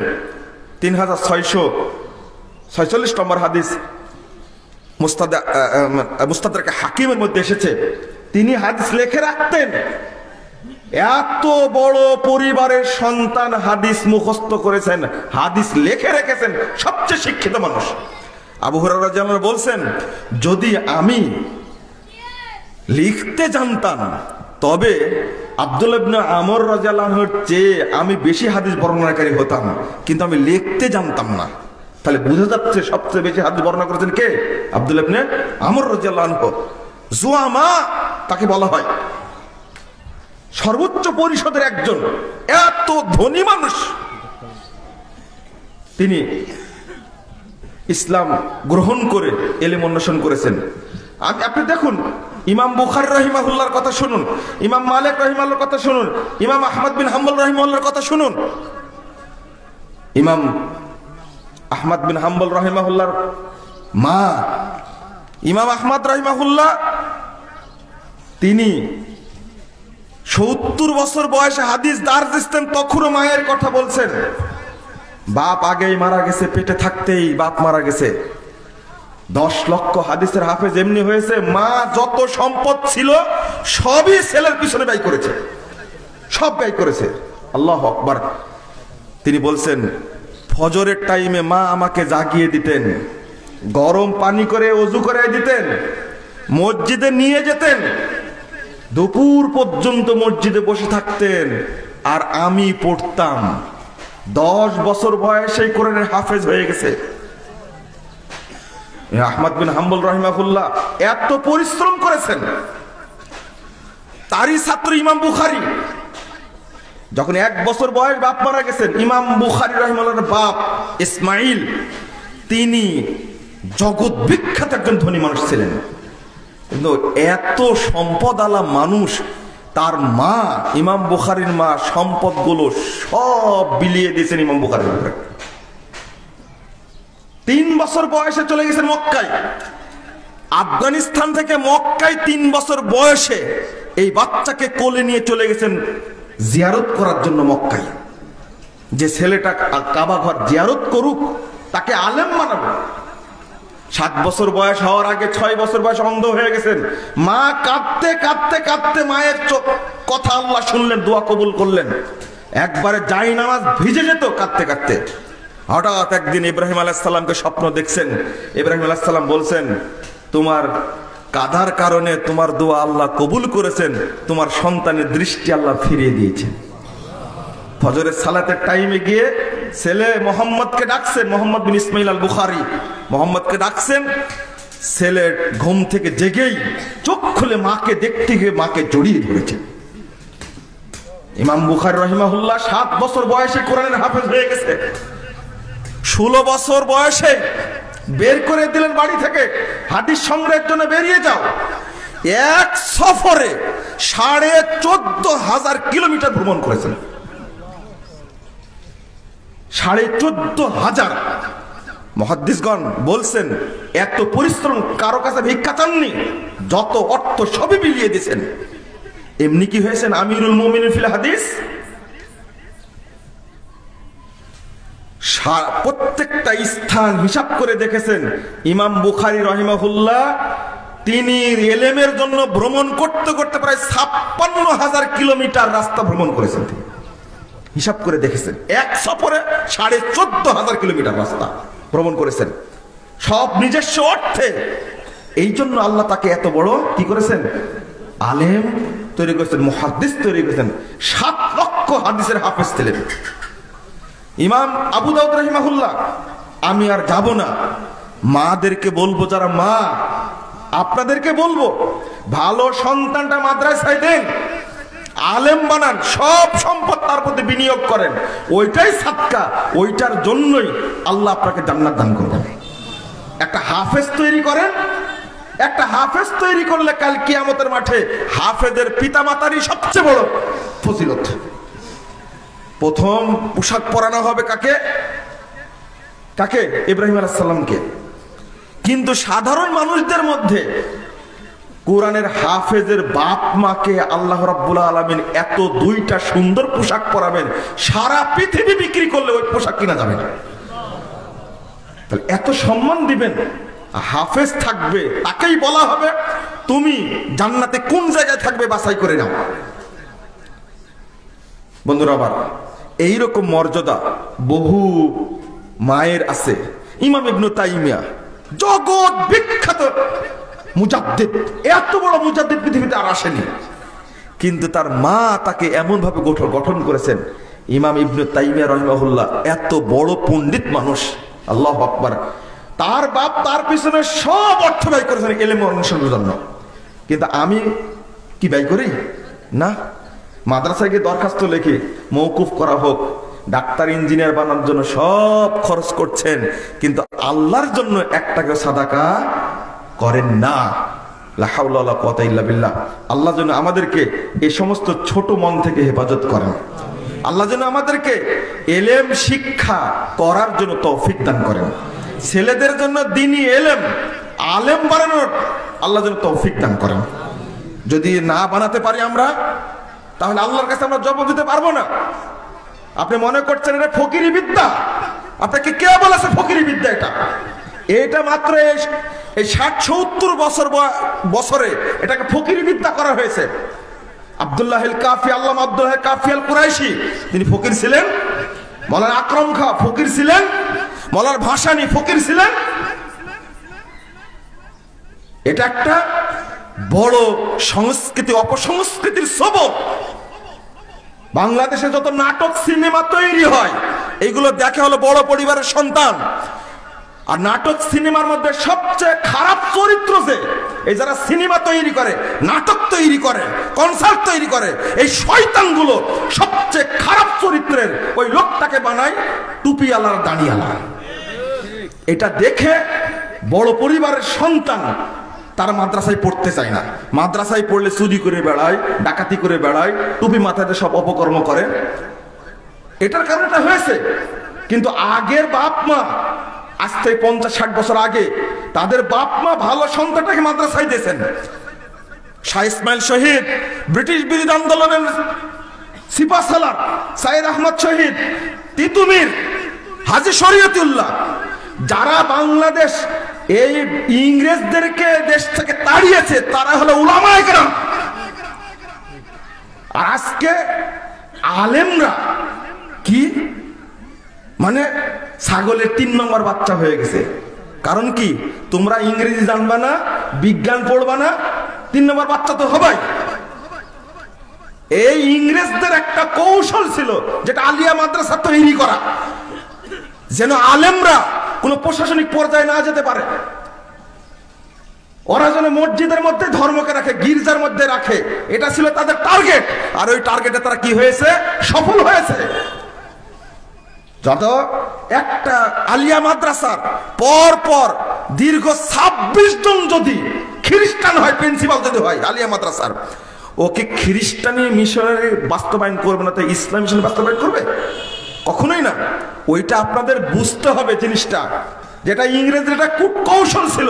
3646 নম্বর হাদিস মুস্তাদরাক হাকিমের মধ্যে এসেছে। তিনি হাদিস লিখে রাখতেন। এত বড় পরিবারের সন্তান হাদিস মুখস্থ করেছেন, হাদিস লিখে রেখেছেন, সবচেয়ে শিক্ষিত মানুষ। আবু হুরায়রা রাদিয়াল্লাহু আনহু বলছেন, যদি আমি লিখতে জানতাম তবে আব্দুল্লাহ ইবনে আমর রাদিয়াল্লাহু আনহুর চেয়ে আমি বেশি হাদিস বর্ণনাকারী হতাম, কিন্তু আমি লিখতে জানতাম না। তাহলে বোঝা যাচ্ছে সবচেয়ে বেশি হাদিস বর্ণনা করেছেন কে? আব্দুল্লাহ ইবনে আমর রাদিয়াল্লাহু আনহু। জুয়ামা তাকে বলা হয়, সর্বোচ্চ পরিষদের একজন, এত ধনী মানুষ। তিনি ইসলাম গ্রহণ করে ইলম অন্বেষণ করেছেন। আপনি দেখুন, ইমাম বুখারী রাহিমাহুল্লাহর কথা শুনুন, ইমাম মালিক রাহিমাহুল্লাহর কথা শুনুন, ইমাম আহমদ বিন হাম্বল রাহিমাহুল্লাহর কথা শুনুন। ইমাম আহমদ বিন হাম্বল রাহিমাহুল্লাহর মা ইমাম আহমদ রাহিমাহুল্লাহ, তিনি 70 বছর বয়সে হাদিস দার্স দিতেন, তখনও মায়ের কথা বলছেন। বাপ আগেই মারা গেছে, পেটে থাকতেই বাপ মারা গেছে। 10 লক্ষ হাদিসের হাফেজ এমনি হয়েছে, মা যত সম্পদ ছিল সবই ছেলের পিছনে ব্যয় করেছে, সব ব্যয় করেছে। আল্লাহু আকবার। তিনি বলছেন, ফজরের টাইমে মা আমাকে জাগিয়ে দিতেন, গরম পানি করে ওযু করে দিতেন, মসজিদে নিয়ে যেতেন, দুপুর পর্যন্ত মসজিদে বসে থাকতেন, আর আমি পড়তাম। 10 বছর বয়সে কোরআনের হাফেজ হয়ে গেছে। আহমদ বিন হাম্বল রাহিমাহুল্লাহ এত পরিশ্রম করেছেন। তারই ছাত্র ইমাম বুখারী, যখন 1 বছর বয়স বাপ মারা গেছেন। ইমাম বুখারী রাহিমাহুল্লাহর বাপ ইসমাইল তিনি জগৎ বিখ্যাত একজন ধনী মানুষ ছিলেন, কিন্তু এত সম্পদ আলা মানুষ, তার মা ইমাম বুখারীর মা সম্পদগুলো সব বিলিয়ে দিয়েছেন ইমাম বুখারীর উপরে। 3 বছর বয়সে চলে গেছেন মক্কায়। আফগানিস্তান থেকে মক্কায় 3 বছর বয়সে এই বাচ্চাকে কোলে নিয়ে চলে গেছেন জিয়ারত করার জন্য মক্কায়। যে ছেলেটা কাবা ঘর জিয়ারত করুক, তাকে আলেম বানাবে। 7 বছর বয়স হওয়ার আগে 6 বছর বয়স অন্ধ হয়ে গেছেন। মা কাঁদতে কাঁদতে কাঁদতে মায়ের কথা আল্লাহ শুনলেন, দোয়া কবুল করলেন। একবারে জাই নামাজ ভিজে যেত কাঁদতে কাঁদতে। হঠাৎ একদিন ইব্রাহিম আলাইহিস সালামকে স্বপ্ন দেখছেন। ইব্রাহিম আলাইহিস সালাম বলছেন, তোমার কাঁদার কারণে তোমার দোয়া আল্লাহ কবুল করেছেন, তোমার সন্তানের দৃষ্টি আল্লাহ ফিরিয়ে দিয়েছেন। ফজরের সালাতের টাইমে গিয়ে ছেলে মোহাম্মদকে ডাকছেন, মোহাম্মদ বিন ইসমাইল আল বুখারী মোহাম্মদকে ডাকছেন। ছেলে ঘুম থেকে জেগেই চোখ খুলে মাকে দেখতে গিয়ে মাকে জড়িয়ে ধরেছেন। ইমাম বুখারী রাহিমাহুল্লাহ 7 বছর বয়সে কোরআনের হাফেজ হয়ে গেছে। 16 বছর বয়সে বের করে দিলেন বাড়ি থেকে, হাদিস সংগ্রহের জন্য বেরিয়ে যাও। 1 সফরে 14,500 কিলোমিটার ভ্রমণ করেছেন। 14,500। মুহাদ্দিসগণ বলছেন এত পরিশ্রম কারো কাছে ভিক্ষা চাননি, যত অর্থ সবই বিলিয়ে দিয়েছেন। এমনি কি হয়েছেন আমিরুল মুমিনিন ফিল হাদিস। প্রত্যেকটা স্থান হিসাব করে দেখেছেন। ইমাম বুখারী রাহিমাহুল্লাহ তিনি ইলমের জন্য ভ্রমণ করতে করতে প্রায় 56,000 কিলোমিটার রাস্তা ভ্রমণ করেছেন। তিনি হিসাব করে দেখেছেন 1 সফরে 14,500 কিলোমিটার রাস্তা ভ্রমণ করেছেন, সব নিজস্ব অর্থে। এই জন্য আল্লাহ তাকে এত বড় কি করেছেন, আলেম তৈরি করেছেন, মুহাদ্দিস তৈরি করেছেন। 7 লক্ষ হাদিসের হাফেজ ছিলেন ইমাম আবু দাউদ রাহিমাহুল্লাহ। আমি আর যাব না, মাদেরকে বলবো, যারা মা আপনাদেরকে বলবো, ভালো সন্তানটা মাদ্রাসায় দেন, আলেম বানান, সব সম্পদ তার প্রতি বিনিয়োগ করেন। ওইটাই সাদকা, ওইটার জন্যই আল্লাহ আপনাকে জান্নাত দান করবেন। একটা হাফেজ তৈরি করেন, একটা হাফেজ তৈরি করলে কাল কিয়ামতের মাঠে হাফেজের পিতামাতারই সবচেয়ে বড় ফজিলত। প্রথম পোশাক পরানো হবে কাকে? কাকে? ইব্রাহিম আলাইহিস সালামকে। কিন্তু সাধারণ মানুষদের মধ্যে কোরআনের হাফেজের বাপ মাকে আল্লাহ রাব্বুল আলামিন এত 2টা সুন্দর পোশাক পরাবেন, সারা পৃথিবী বিক্রি করলে ওই পোশাক কিনা যাবে না। তাহলে এত সম্মান দিবেন। হাফেজ থাকবে, তাকেই বলা হবে তুমি জান্নাতে কোন জায়গায় থাকবে বাছাই করে নাও। বন্ধুরা আবার এইরকম মর্যাদা বহু মায়ের আছে। ইমাম ইবনে তাইমিয়া জগৎ বিখ্যাত মুজাদ্দিদ, এত বড় মুজাদ্দিদ পৃথিবীতে আর আসেনি, কিন্তু তার মা তাকে এমন ভাবে গঠন করেছেন। ইমাম ইবনে তাইমিয়া রাহিমাহুল্লাহ এত বড় পণ্ডিত মানুষ, আল্লাহু আকবার। তার বাপ তার পিছনে সব অর্থ ব্যয় করেছেন ইলম অন্বেষণের জন্য, কিন্তু আমি কি ব্যয় করি না। মাদ্রাসায় গিয়ে দরখাস্ত লিখে মওকুফ করা হোক, ডাক্তার ইঞ্জিনিয়ার বানানোর জন্য সব খরচ করছেন, কিন্তু আল্লাহর জন্য 1 টাকা সাদাকা করেন না। লা হাওলা ওয়ালা কুওয়াতা ইল্লা বিল্লাহ। আল্লাহ যেন আমাদেরকে এই সমস্ত ছোট মন থেকে হেফাজত করেন। আল্লাহ যেন আমাদেরকে ইলম শিক্ষা করার জন্য তৌফিক দান করেন। ছেলেদের জন্য দ্বীনি ইলম আলেম বানানোর আল্লাহ যেন তৌফিক দান করেন। যদি না বানাতে পারি আমরা, তাহলে আল্লাহর কাছে আমরা জবাব দিতে পারবো না। আপনি মনে করছেন এটা ফকিরি বিদ্যা, আপনাকে কে বলেছে ফকিরি বিদ্যা? এটা মাত্র এই 60-70 বছরে এটাকে ফকিরি বিদ্যা করা হয়েছে। আব্দুল্লাহ আল কাফি, আল্লামা আব্দুল্লাহ কাফি আল কুরাইশি, তিনি ফকির ছিলেন। মাওলানা আকরাম খাঁ ফকির ছিলেন। মাওলানা ভাসানী ফকির ছিলেন। এটা একটা বড় সংস্কৃতি অপসংস্কৃতির সবক। বাংলাদেশে যত নাটক সিনেমা তৈরি হয়, এইগুলো দেখে হলো বড় পরিবারের সন্তান। আর নাটক সিনেমার মধ্যে সবচেয়ে খারাপ চরিত্র যে এই যারা সিনেমা তৈরি করে, নাটক তৈরি করে, কনসার্ট তৈরি করে, এই শয়তানগুলো সবচেয়ে খারাপ চরিত্রের ওই লোকটাকে বানায় টুপিওয়ালার দাঁড়িয়ালা। এটা দেখে বড় পরিবারের সন্তান তারা মাদ্রাসায় পড়তে চায় না। মাদ্রাসায় পড়লে চুরি করে বেড়ায়, ডাকাতি করে বেড়ায়, টুপি মাথাতে সব অপকর্ম করে। এটার কারণে এটা হয়েছে। কিন্তু আগের বাপ মা, আজ থেকে 50-60 বছর আগে তাদের বাপ মা ভালো সন্তানটাকে মাদ্রাসায় দিয়েছেন। শাহ ইসমাইল শহীদ, ব্রিটিশ বিরোধী আন্দোলনের সিপাহসালার সাইদ আহমদ শহীদ, তিতুমির, হাজী শরীয়তুল্লাহ, যারা বাংলাদেশ এই ইংরেজদেরকে দেশ থেকে তাড়িয়েছে তারা হলো উলামায়ে কেরাম। আর আজকে আলেমরা কি মানে ছাগলের 3 নম্বর বাচ্চা হয়ে গেছে। কারণ কি? তোমরা ইংরেজি জানবা না, বিজ্ঞান পড়বা না, 3 নম্বর বাচ্চা তো হবেই। এই ইংরেজদের একটা কৌশল ছিল যেটা আলিয়া মাদ্রাসা তৈরি করা, যেন আলেমরা কোন প্রশাসনিক পর্যায়ে না যেতে পারে। ওরা যেন মসজিদের মধ্যে ধর্মকে রাখে, গির্জার মধ্যে রাখে, এটা ছিল তাদের টার্গেট। আর ওই টার্গেটে তারা কি হয়েছে? সফল হয়েছে। যত একটা আলিয়া মাদ্রাসার পর পর দীর্ঘ 26 জন যদি খ্রিস্টান হয়, প্রিন্সিপাল যদি হয় আলিয়া মাদ্রাসার, ওকে খ্রিস্টানি মিশনারি বাস্তবায়ন করবে না, তো ইসলাম মিশন বাস্তবায়ন করবে? কখনোই না। ওইটা আপনাদের বুঝতে হবে জিনিসটা, যেটা ইংরেজের একটা কূটকৌশল ছিল।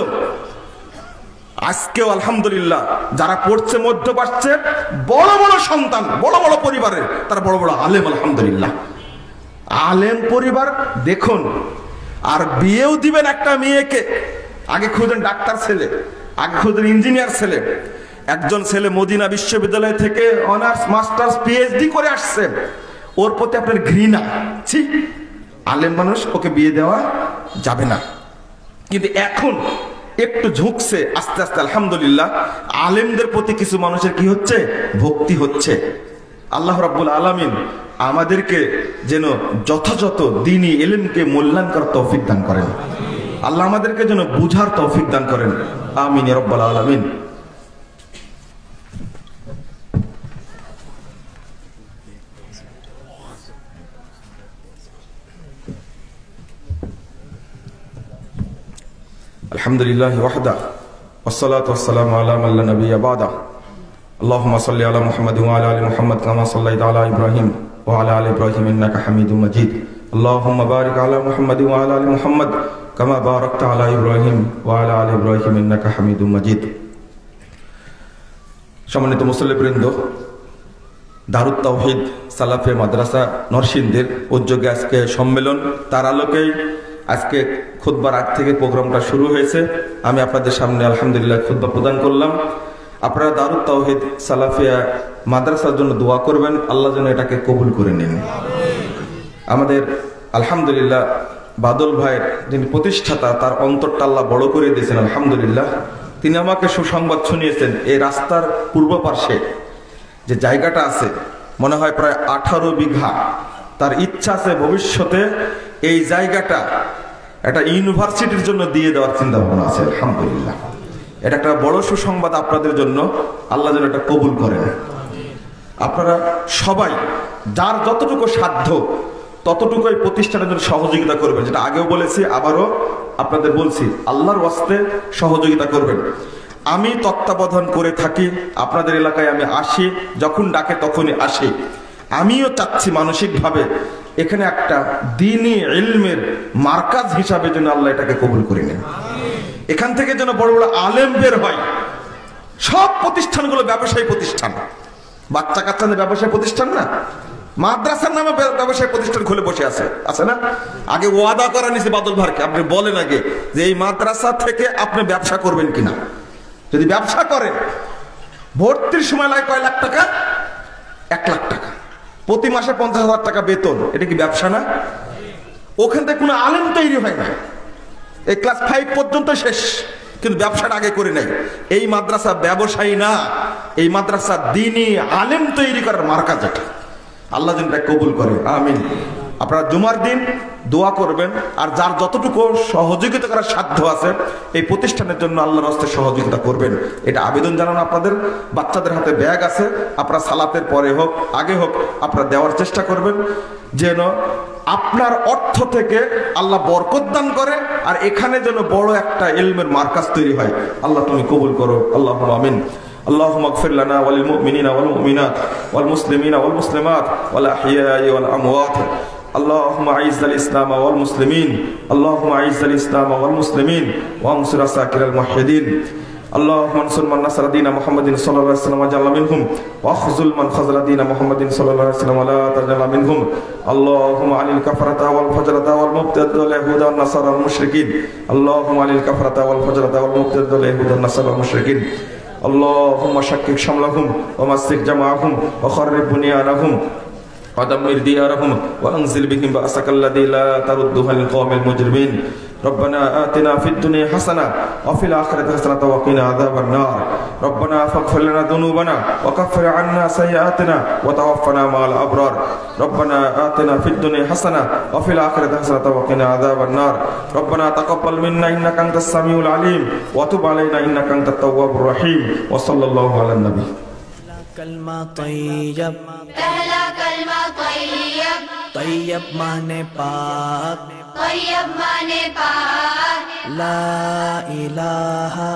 আজকেও আলহামদুলিল্লাহ যারা পড়ছে মধ্যপ্রাচ্যের বড় বড় সন্তান, বড় বড় পরিবারের, তারা বড় বড় আলেম। আলহামদুলিল্লাহ আলেম পরিবার দেখুন। আর বিয়েও দিবেন একটা মেয়েকে, আগে খুঁজেন ডাক্তার ছেলে, আগে খুঁজেন ইঞ্জিনিয়ার ছেলে। একজন ছেলে মদিনা বিশ্ববিদ্যালয় থেকে অনার্স, মাস্টার্স, পিএইচডি করে আসছে, ওর প্রতি আপনার ঘৃণা, ছি আলেম মানুষ, ওকে বিয়ে দেওয়া যাবে না। কিন্তু এখন একটু ঝুঁকছে আস্তে আস্তে আলহামদুলিল্লাহ, আলেমদের প্রতি কিছু মানুষের কি হচ্ছে? ভক্তি হচ্ছে। আল্লাহ রাব্বুল আলামিন আমাদেরকে যেন যথাযথ দ্বীনি ইলমকে মূল্যায়ন করার তৌফিক দান করেন। আল্লাহ আমাদেরকে যেন বুঝার তৌফিক দান করেন। আমিন ইয়া রাব্বাল আলামিন। আলহামদুলিল্লাহি ওয়াহদা ওয়াসসালাতু ওয়াসসালামু আলা মান লা নাবিয়্যা বা'দা। আল্লাহুম্মা সাল্লি আলা মুহাম্মাদিন ওয়া আলা আলি মুহাম্মাদ কামা সাল্লাইতা আলা ইব্রাহিম ওয়া আলা আলি ইব্রাহিম ইন্নাকা হামিদুম মাজিদ। আল্লাহুম্মা বারিক আলা মুহাম্মাদিন ওয়া আলা আলি মুহাম্মাদ কামা বারাকতা আলা ইব্রাহিম ওয়া আলা আলি ইব্রাহিম ইন্নাকা হামিদুম মাজিদ। সম্মানিত মুসল্লিবৃন্দ, দারুত তাওহীদ সালাফে মাদ্রাসা নরসিংদীর উদ্যোগে আজকে সম্মেলন, তার আলোকেই আজকে খুতবার আগ থেকে প্রোগ্রামটা শুরু হয়েছে। আমি আপনাদের সামনে আলহামদুলিল্লাহ খুতবা প্রদান করলাম। আপনারা দারুত তাওহীদ সালাফিয়া মাদ্রাসার জন্য দোয়া করবেন, আল্লাহ যেন এটাকে কবুল করে নেন। আমাদের আলহামদুলিল্লাহ বাদল ভাইয়ের যিনি প্রতিষ্ঠাতা, তার অন্তরটা আল্লাহ বড় করে দিয়েছেন আলহামদুলিল্লাহ। তিনি আমাকে সুসংবাদ শুনিয়েছেন, এই রাস্তার পূর্ব পার্শ্বে যে জায়গাটা আছে মনে হয় প্রায় 18 বিঘা, তার ইচ্ছা আছে ভবিষ্যতে এই জায়গাটা একটা ইউনিভার্সিটির জন্য দিয়ে দেওয়ার চিন্তা ভাবনা আছে। আলহামদুলিল্লাহ এটা একটা বড় সুসংবাদ আপনাদের জন্য, আল্লাহ যেন এটা কবুল করেন। আপনারা সবাই যার যতটুকু সাধ্য ততটুকু এই প্রতিষ্ঠানের জন্য সহযোগিতা করবেন, যেটা আগেও বলেছি আবারও আপনাদের বলছি, আল্লাহর ওয়াস্তে সহযোগিতা করবেন। আমি তত্ত্বাবধান করে থাকি, আপনাদের এলাকায় আমি আসি, যখন ডাকে তখনই আসি। আমিও চাচ্ছি মানসিকভাবে এখানে একটা দ্বীনি ইলমের মার্কাজ হিসাবে যেন আল্লাহ এটাকে কবুল করে নেন। এখান থেকে যেন বড় বড় আলেম বের হয়। সব প্রতিষ্ঠানগুলো ব্যবসায়ী প্রতিষ্ঠান, বাচ্চা কাচ্চাদের ব্যবসায়ী প্রতিষ্ঠান না, মাদ্রাসার নামে ব্যবসায়ী প্রতিষ্ঠান খুলে বসে আছে না? আগে ওয়াদা করা নিছে বাদল ভাইকে, আপনি বলেন আগে যে এই মাদ্রাসা থেকে আপনি ব্যবসা করবেন কিনা। যদি ব্যবসা করেন, ভর্তির সময় লাগে কয় লাখ টাকা? 1 লাখ টাকা। প্রতি মাসে 50,000 টাকা বেতন, এটা কি ব্যবসা না? ওখান থেকে কোনো আলেম তৈরি হয় না, এই ক্লাস 5 পর্যন্ত শেষ, কিন্তু ব্যবসাটা আগে করে নাই। এই মাদ্রাসা ব্যবসায়ী না, এই মাদ্রাসা দ্বীনি আলেম তৈরি করার মার্কাজ। এটা আল্লাহ যেন এটা কবুল করে, আমিন। আপনারা জুমার দিন দোয়া করবেন, আর যার যতটুকু সহযোগিতা করার সাধ্য আছে এই প্রতিষ্ঠানের জন্য আল্লাহর রাস্তে সহযোগিতা করবেন। এটা আবেদন জানানো আপনাদের। বাচ্চাদের হাতে ব্যাগ আছে, আপনারা সালাতের পরে হোক আগে হোক আপনারা দেওয়ার চেষ্টা করবেন, যেন আপনার অর্থ থেকে আল্লাহ বরকত দান করে, আর এখানে যেন বড় একটা ইলমের মার্কাজ তৈরি হয়। আল্লাহ তুমি কবুল করো, আল্লাহুম্মা আমিন। اللهم اغفر لنا وللمؤمنين والمؤمنات والمسلمين والمسلمات والأحياء والأموات. اللهم أعز الإسلام والمسلمين، اللهم أعز الإسلام والمسلمين وانصر عساكر الموحدين. اللهم انصر من نصر دين محمد صلى الله عليه وسلم وجعل منهم، واخذل من خذل دين محمد صلى الله عليه وسلم ولا تجعل منهم. اللهم عن الكفرة والفجرة والمبتدع واليهود والنصارى والمشركين. اللهم عن الكفرة والفجرة والمبتدع واليهود والنصارى والمشركين. اللهم شكك شملهم ومسك جمعهم وخرب بنيانهم ودمر ديارهم وانزل بهم بأسك الذي لا ترده للقوم المجرمين. ربنا آتنا في الدنيا حسنة وفي الآخرة حسنة وقنا عذاب النار. ربنا فاغفر لنا ذنوبنا وكفر عنا سيئاتنا وتوفنا مع الأبرار. ربنا آتنا في الدنيا حسنة وفي الآخرة حسنة وقنا عذاب النار. ربنا تقبل منا إنك أنت السميع العليم وتب علينا إنك أنت التواب الرحيم. وصلى الله على النبي. कलमा तैयब, पहला कलमा तैयब, तैयब माने पाक, तैयब माने पाक, ला इलाहा